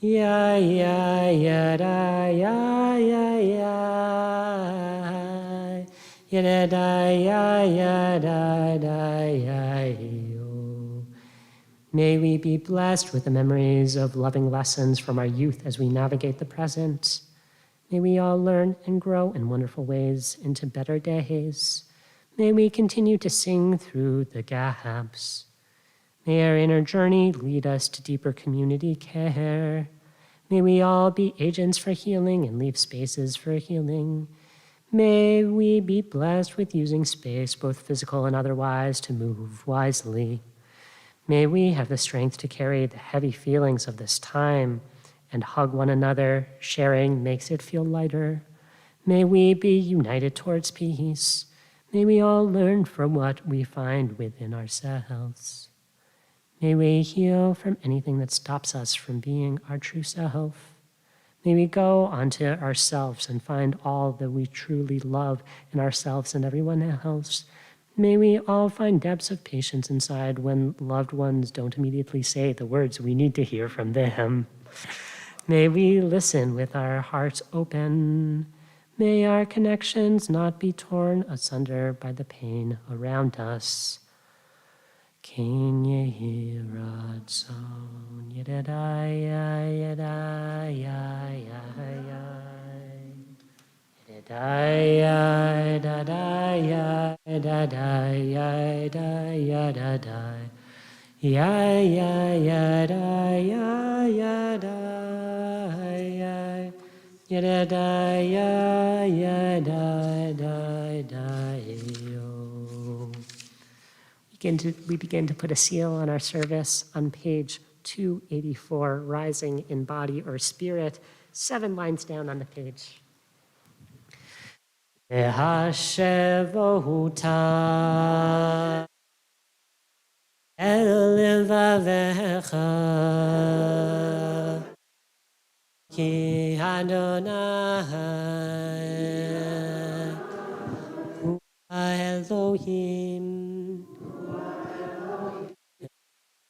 Ya ya ya da ya ya ya ya da ya ya da ya yo. May we be blessed with the memories of loving lessons from our youth as we navigate the present. May we all learn and grow in wonderful ways into better days. May we continue to sing through the gaps. May our inner journey lead us to deeper community care. May we all be agents for healing and leave spaces for healing. May we be blessed with using space, both physical and otherwise, to move wisely. May we have the strength to carry the heavy feelings of this time and hug one another. Sharing makes it feel lighter. May we be united towards peace. May we all learn from what we find within ourselves. May we heal from anything that stops us from being our true self. May we go onto ourselves and find all that we truly love in ourselves and everyone else. May we all find depths of patience inside when loved ones don't immediately say the words we need to hear from them. May we listen with our hearts open. May our connections not be torn asunder by the pain around us. Ken yehi ratzon yedadai yedai yedai yedai yedai yedai yedai ya ya ya da ya ya da ya ya da ya da yo. We begin to put a seal on our service on page 284, rising in body or spirit, 7 lines down on the page. Ehashevohuta El levavecha ki Adonai hu Elohim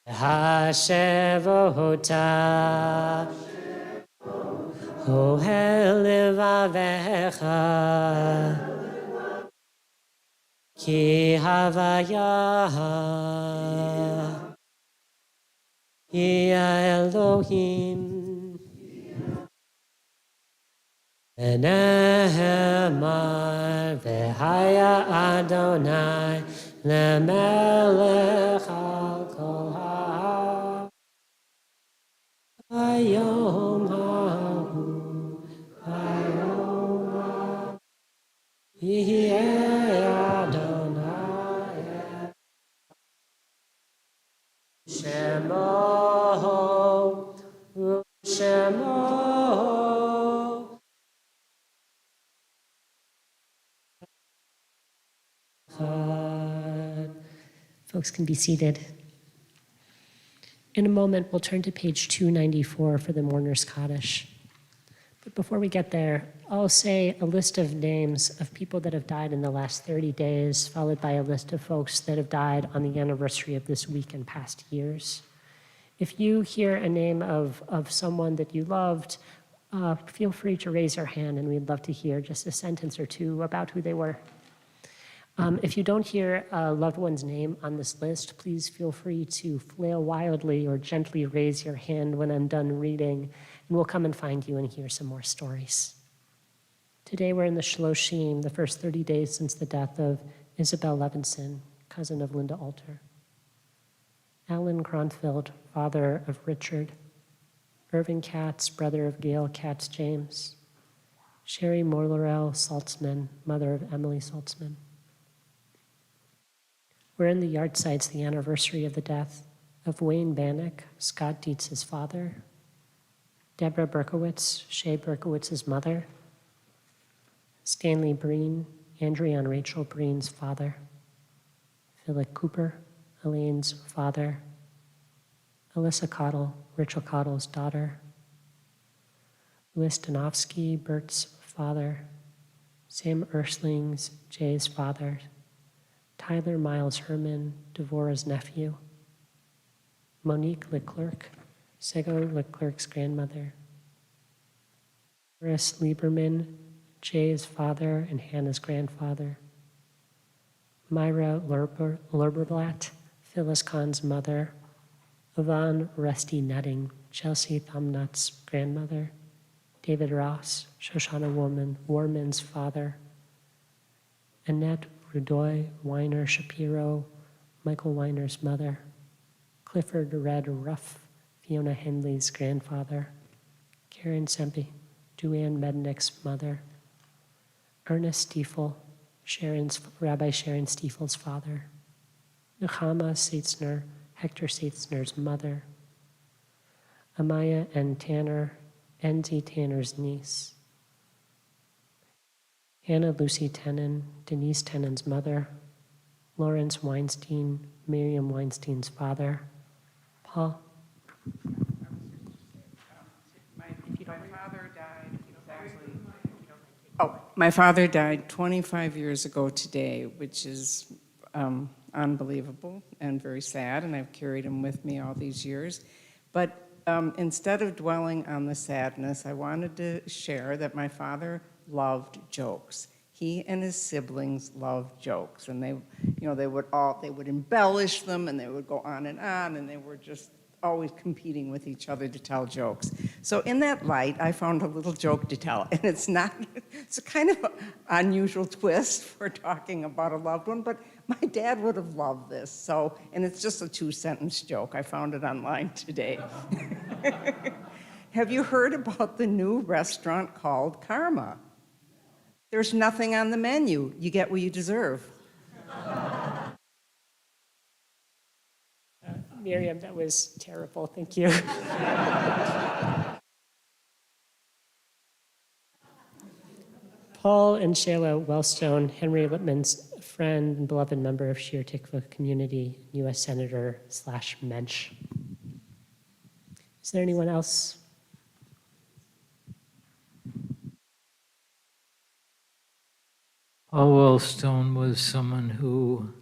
Hashevohuta hu El levavecha ki Havaya Ya Elohim Nehemar v'haya Adonai lemelech al kol hayom hahu Yeh Adonai Shemo Shemo Folks can be seated. In a moment, we'll turn to page 294 for the Mourner's Kaddish. But before we get there, I'll say a list of names of people that have died in the last 30 days, followed by a list of folks that have died on the anniversary of this week and past years. If you hear a name of someone that you loved, feel free to raise your hand, and we'd love to hear just a sentence or two about who they were. If you don't hear a loved one's name on this list, please feel free to flail wildly or gently raise your hand when I'm done reading, and we'll come and find you and hear some more stories. Today we're in the Shloshim, the first 30 days since the death of Isabel Levinson, cousin of Linda Alter. Alan Kronfeld, father of Richard. Irving Katz, brother of Gail Katz-James. Sherry Morlarell Saltzman, mother of Emily Saltzman. We're in the Yardsites, the anniversary of the death of Wayne Bannock, Scott Dietz's father. Deborah Berkowitz, Shay Berkowitz's mother. Stanley Breen, Andrea and Rachel Breen's father. Philip Cooper, Elaine's father. Alyssa Cottle, Rachel Cottle's daughter. Louis Donofsky, Bert's father. Sam Ersling's, Jay's father. Tyler Miles Herman, Devorah's nephew. Monique Leclerc, Sego Leclerc's grandmother. Boris Lieberman, Jay's father and Hannah's grandfather. Myra Lurberblatt, Phyllis Kahn's mother. Yvonne Rusty Nutting, Chelsea Thumnut's grandmother. David Ross, Shoshana Warman's father. Annette Rudoy Weiner Shapiro, Michael Weiner's mother. Clifford Red Ruff, Fiona Henley's grandfather. Karen Sempe, Duanne Mednick's mother. Ernest Stiefel, Rabbi Sharon Stiefel's father. Nechama Seitzner, Hector Seitzner's mother. Amaya N. Tanner, N.Z. Tanner's niece. Hannah Lucy Tenon, Denise Tenon's mother. Lawrence Weinstein, Miriam Weinstein's father. Paul? My father died 25 years ago today, which is unbelievable and very sad, and I've carried him with me all these years. But instead of dwelling on the sadness, I wanted to share that my father loved jokes. He and his siblings loved jokes, and they would embellish them, and they would go on, and they were just always competing with each other to tell jokes. So in that light, I found a little joke to tell, and it's a kind of unusual twist for talking about a loved one, but my dad would have loved this. So, and it's just a 2-sentence joke. I found it online today. Have you heard about the new restaurant called Karma? There's nothing on the menu. You get what you deserve. Miriam, that was terrible. Thank you. Paul and Shayla Wellstone, Henry Lippman's friend and beloved member of Shir Tikva community, U.S. Senator / Mensch. Is there anyone else? Paul Wellstone was someone who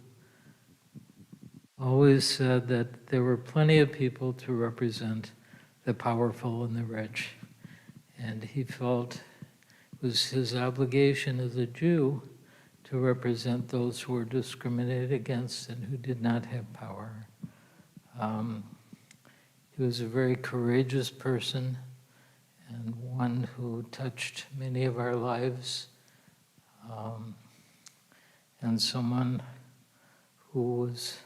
always said that there were plenty of people to represent the powerful and the rich. And he felt it was his obligation as a Jew to represent those who were discriminated against and who did not have power. He was a very courageous person and one who touched many of our lives, and someone who was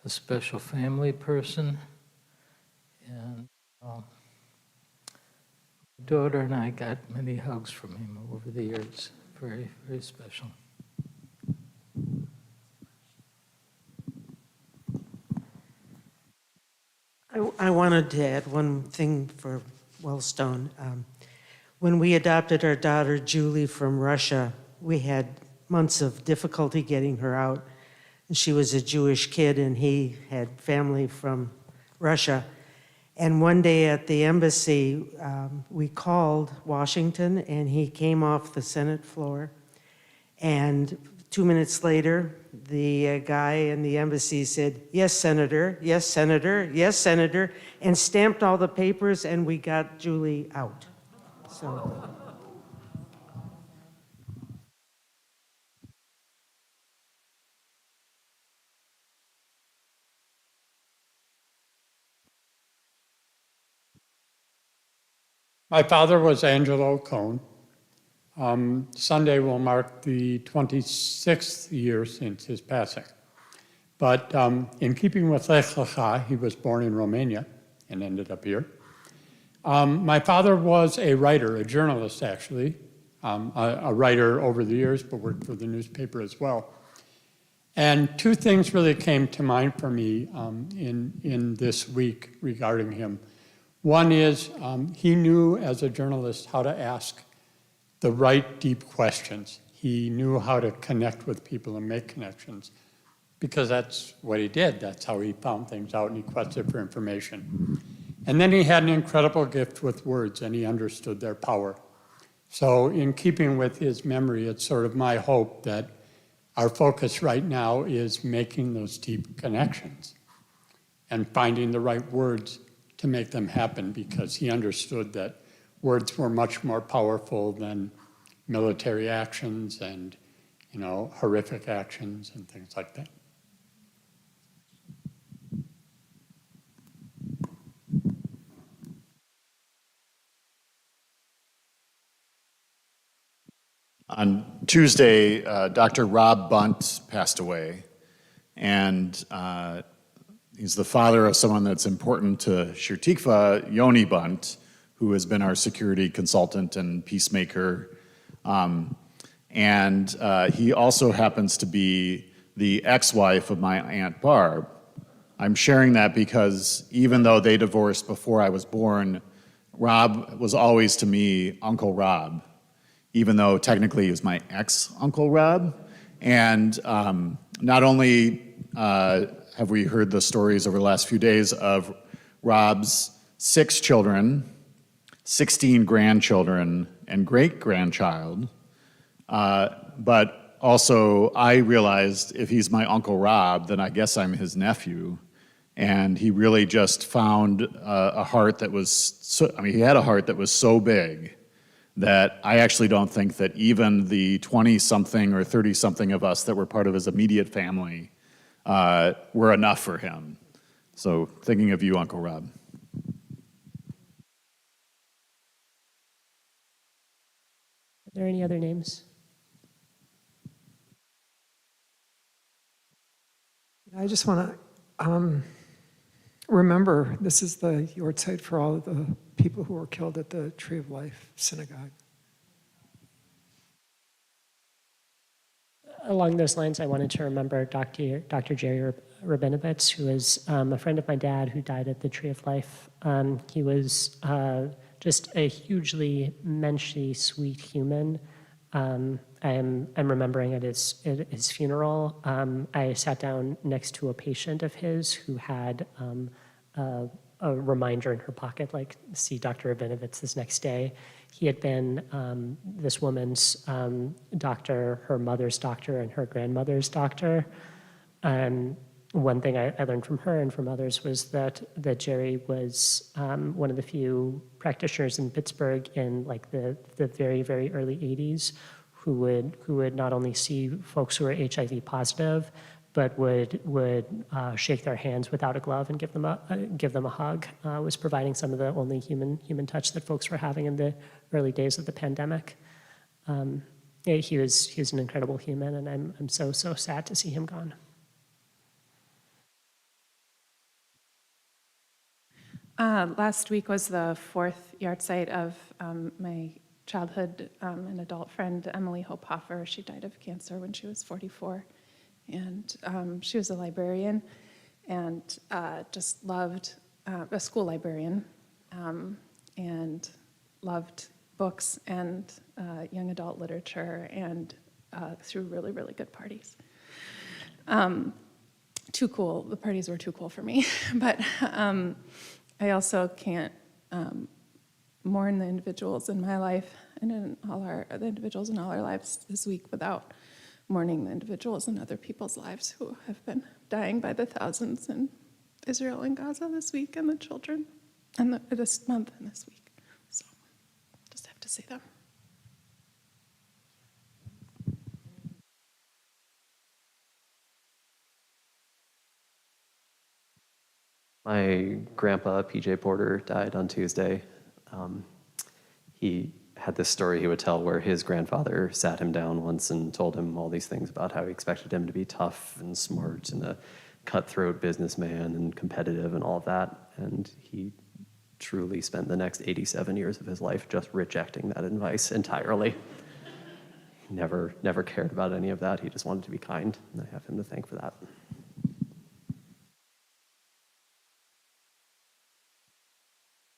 a special family person, and my daughter and I got many hugs from him over the years. Very, very special. I wanted to add one thing for Wellstone. When we adopted our daughter Julie from Russia, we had months of difficulty getting her out. She was a Jewish kid, and he had family from Russia. And one day at the embassy, we called Washington, and he came off the Senate floor. And 2 minutes later, the guy in the embassy said, "Yes, Senator, yes, Senator, yes, Senator," and stamped all the papers, and we got Julie out. So. My father was Angelo Cohn. Sunday will mark the 26th year since his passing. But in keeping with Lech Lecha, he was born in Romania and ended up here. My father was a writer, a journalist actually, a writer over the years, but worked for the newspaper as well. And two things really came to mind for me in this week regarding him. One is he knew as a journalist how to ask the right deep questions. He knew how to connect with people and make connections because that's what he did. That's how he found things out and he quested for information. And then he had an incredible gift with words and he understood their power. So in keeping with his memory, it's sort of my hope that our focus right now is making those deep connections and finding the right words to make them happen, because he understood that words were much more powerful than military actions and, horrific actions and things like that. On Tuesday, Dr. Rob Bunt passed away, and he's the father of someone that's important to Shir Tikva, Yoni Bunt, who has been our security consultant and peacemaker. And he also happens to be the ex-wife of my Aunt Barb. I'm sharing that because even though they divorced before I was born, Rob was always to me Uncle Rob, even though technically he was my ex-Uncle Rob. And not only have we heard the stories over the last few days of Rob's 6 children, 16 grandchildren, and great-grandchild, but also, I realized if he's my Uncle Rob, then I guess I'm his nephew. And he really just found a heart that was, he had a heart that was so big that I actually don't think that even the 20-something or 30-something of us that were part of his immediate family were enough for him. So thinking of you, Uncle Rob. Are there any other names? I just want to remember this is the yahrzeit for all of the people who were killed at the Tree of Life Synagogue. Along those lines, I wanted to remember Dr. Jerry Rabinovitz, who was a friend of my dad who died at the Tree of Life. He was just a hugely menschly sweet human. I'm remembering at his funeral, I sat down next to a patient of his who had a reminder in her pocket, like, see Dr. Rabinovitz this next day. He had been this woman's doctor, her mother's doctor, and her grandmother's doctor. One thing I learned from her and from others was that Jerry was one of the few practitioners in Pittsburgh in like the very, very early 80s who would not only see folks who were HIV positive, but would shake their hands without a glove and give them a hug. Was providing some of the only human touch that folks were having in the early days of the pandemic. Yeah, he was an incredible human, and I'm so sad to see him gone. Last week was the fourth yahrzeit of my childhood and adult friend, Emily Hophofer. She died of cancer when she was 44. And she was a librarian and just loved, a school librarian, and loved books and young adult literature and threw really, really good parties. Too cool. The parties were too cool for me. But I also can't mourn the individuals in my life and in the individuals in all our lives this week without mourning the individuals in other people's lives who have been dying by the thousands in Israel and Gaza this week, and the children, and this month and this week. So just have to say that. My grandpa, PJ Porter, died on Tuesday. He had this story he would tell where his grandfather sat him down once and told him all these things about how he expected him to be tough and smart and a cutthroat businessman and competitive and all of that. And he truly spent the next 87 years of his life just rejecting that advice entirely. He never cared about any of that. He just wanted to be kind, and I have him to thank for that.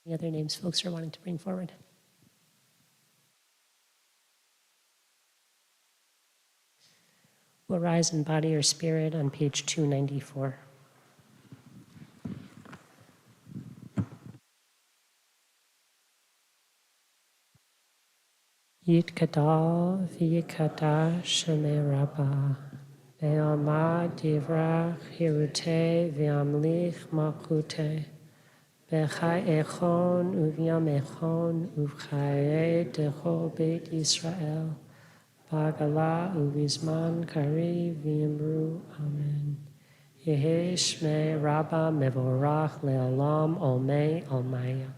Any other names folks are wanting to bring forward? We'll rise in body or spirit on page 294. Yitkadal v'yikada shemei Rabbah, ve'amad divrach hirutei v'amlich malchutei, b'chai echon u'v'yam echon u'v'chayei dechol beit Yisrael, Bagala uvizman kari v'imru amen. Yehi shmei Rabba mevorach le'olam olmei olmaya.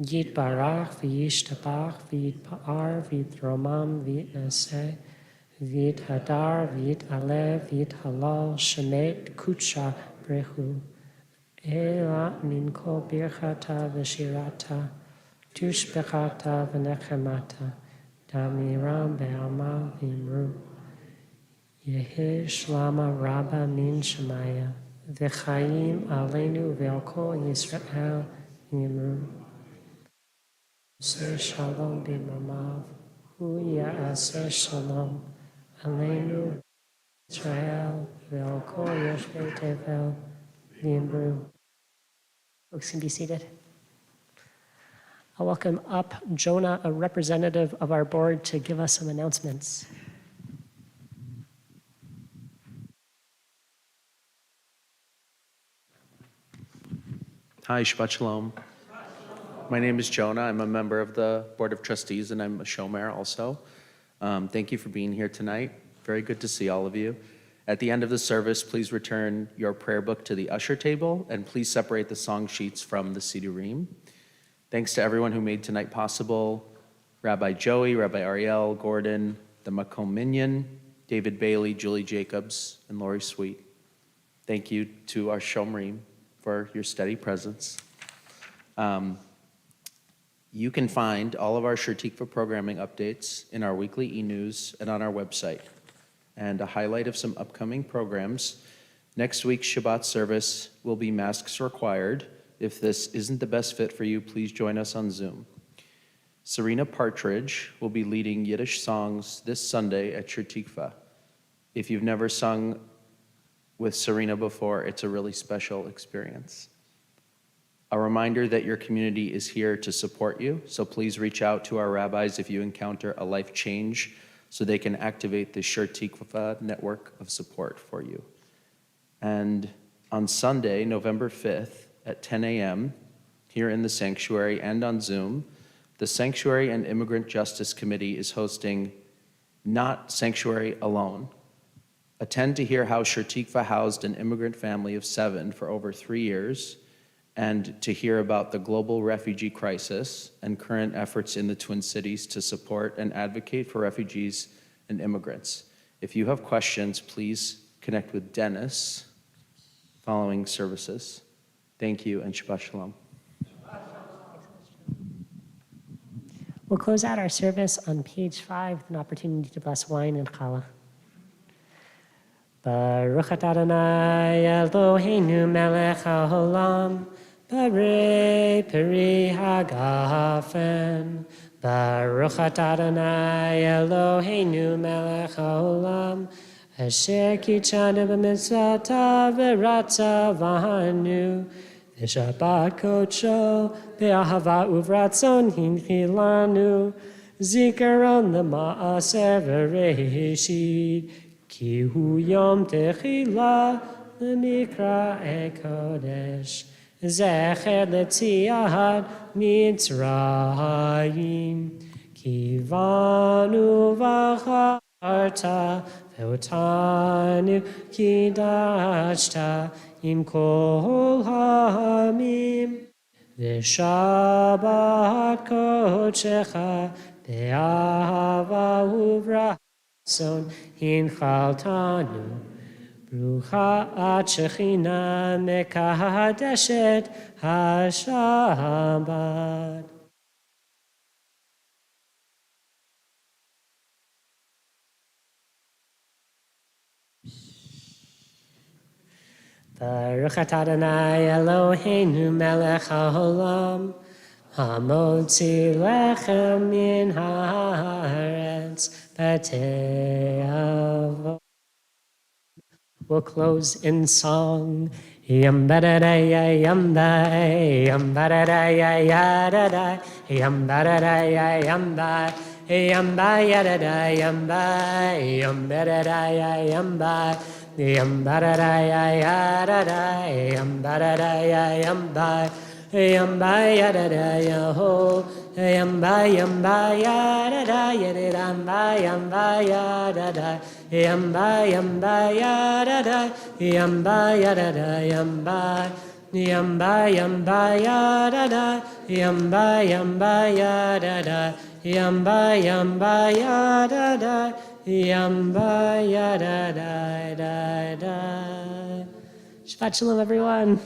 Yitbarach v'yishtabach v'yitpa'ar v'yitromam v'yitnaseh v'yithadar v'yitalev v'yithalal shemet kutsha brechu. Ela min kol birchata v'shirata tushbechata v'nechemata. Damiram be'alma v'imru. Yehi shlama rabba min shemaya. V'chaim aleinu ve'al kol Yisrael v'imru. Say shalom b'mamav. Hu ya'aseh shalom. Aleinu Israel ve'al kol yoshvei tevel v'imru. Folks can be seated. I'll welcome up Jonah, a representative of our board, to give us some announcements. Hi, Shabbat Shalom. My name is Jonah. I'm a member of the Board of Trustees, and I'm a shomer also. Thank you for being here tonight. Very good to see all of you. At the end of the service, please return your prayer book to the usher table, and please separate the song sheets from the Sidurim. Thanks to everyone who made tonight possible, Rabbi Joey, Rabbi Ariel, Gordon, the Makom Minyan, David Bailey, Julie Jacobs, and Lori Sweet. Thank you to our Shomrim for your steady presence. You can find all of our Shir Tikva programming updates in our weekly e-news and on our website. And a highlight of some upcoming programs. Next week's Shabbat service will be masks required. If this isn't the best fit for you, please join us on Zoom. Serena Partridge will be leading Yiddish songs this Sunday at Shir Tikva. If you've never sung with Serena before, it's a really special experience. A reminder that your community is here to support you, so please reach out to our rabbis if you encounter a life change so they can activate the Shir Tikva network of support for you. And on Sunday, November 5th at 10 a.m., here in the sanctuary and on Zoom, the Sanctuary and Immigrant Justice Committee is hosting Not Sanctuary Alone. Attend to hear how Shir Tikva housed an immigrant family of 7 for over 3 years, and to hear about the global refugee crisis and current efforts in the Twin Cities to support and advocate for refugees and immigrants. If you have questions, please connect with Dennis following services. Thank you, and Shabbat Shalom. We'll close out our service on page 5 with an opportunity to bless wine and challah. Baruch atah Adonai Eloheinu melech haolam, Barei peri hagafen. Baruch atah Adonai Eloheinu melech haolam, asher kitshanu b'mitzvotav v'ratzav v'hanu, v'shabbat kodsho be'ahava uvratzon hinchilanu, zikaron l'ma'aser v'reishit, Ki hu yom techila lemikra kodesh, zecher letziat Mitzrayim, ki vanu v'charta ve'otanu kidashta im kol ha'amim, v'shabbat kodshecha be'ahava uvrah Son hinchaltanu, brucha at shechina mekadeshet hashabbat. Baruch atah Adonai Eloheinu melech haolam, hamotzi lechem min haaretz b'te'avo. We'll close in song. Yam badadaya yam ba, yam badadaya yadada, yam badadaya yam ba, yam ba yadada yam ba, yam badadaya yam ba, yam badadaya yadada, yam badadaya yam ba. Yamba yada yaho, yamba yada yamba yada, yamba yada, yamba yada yamba, yamba yada, yamba yada, yamba yada, yamba yada. Shabbat shalom, everyone.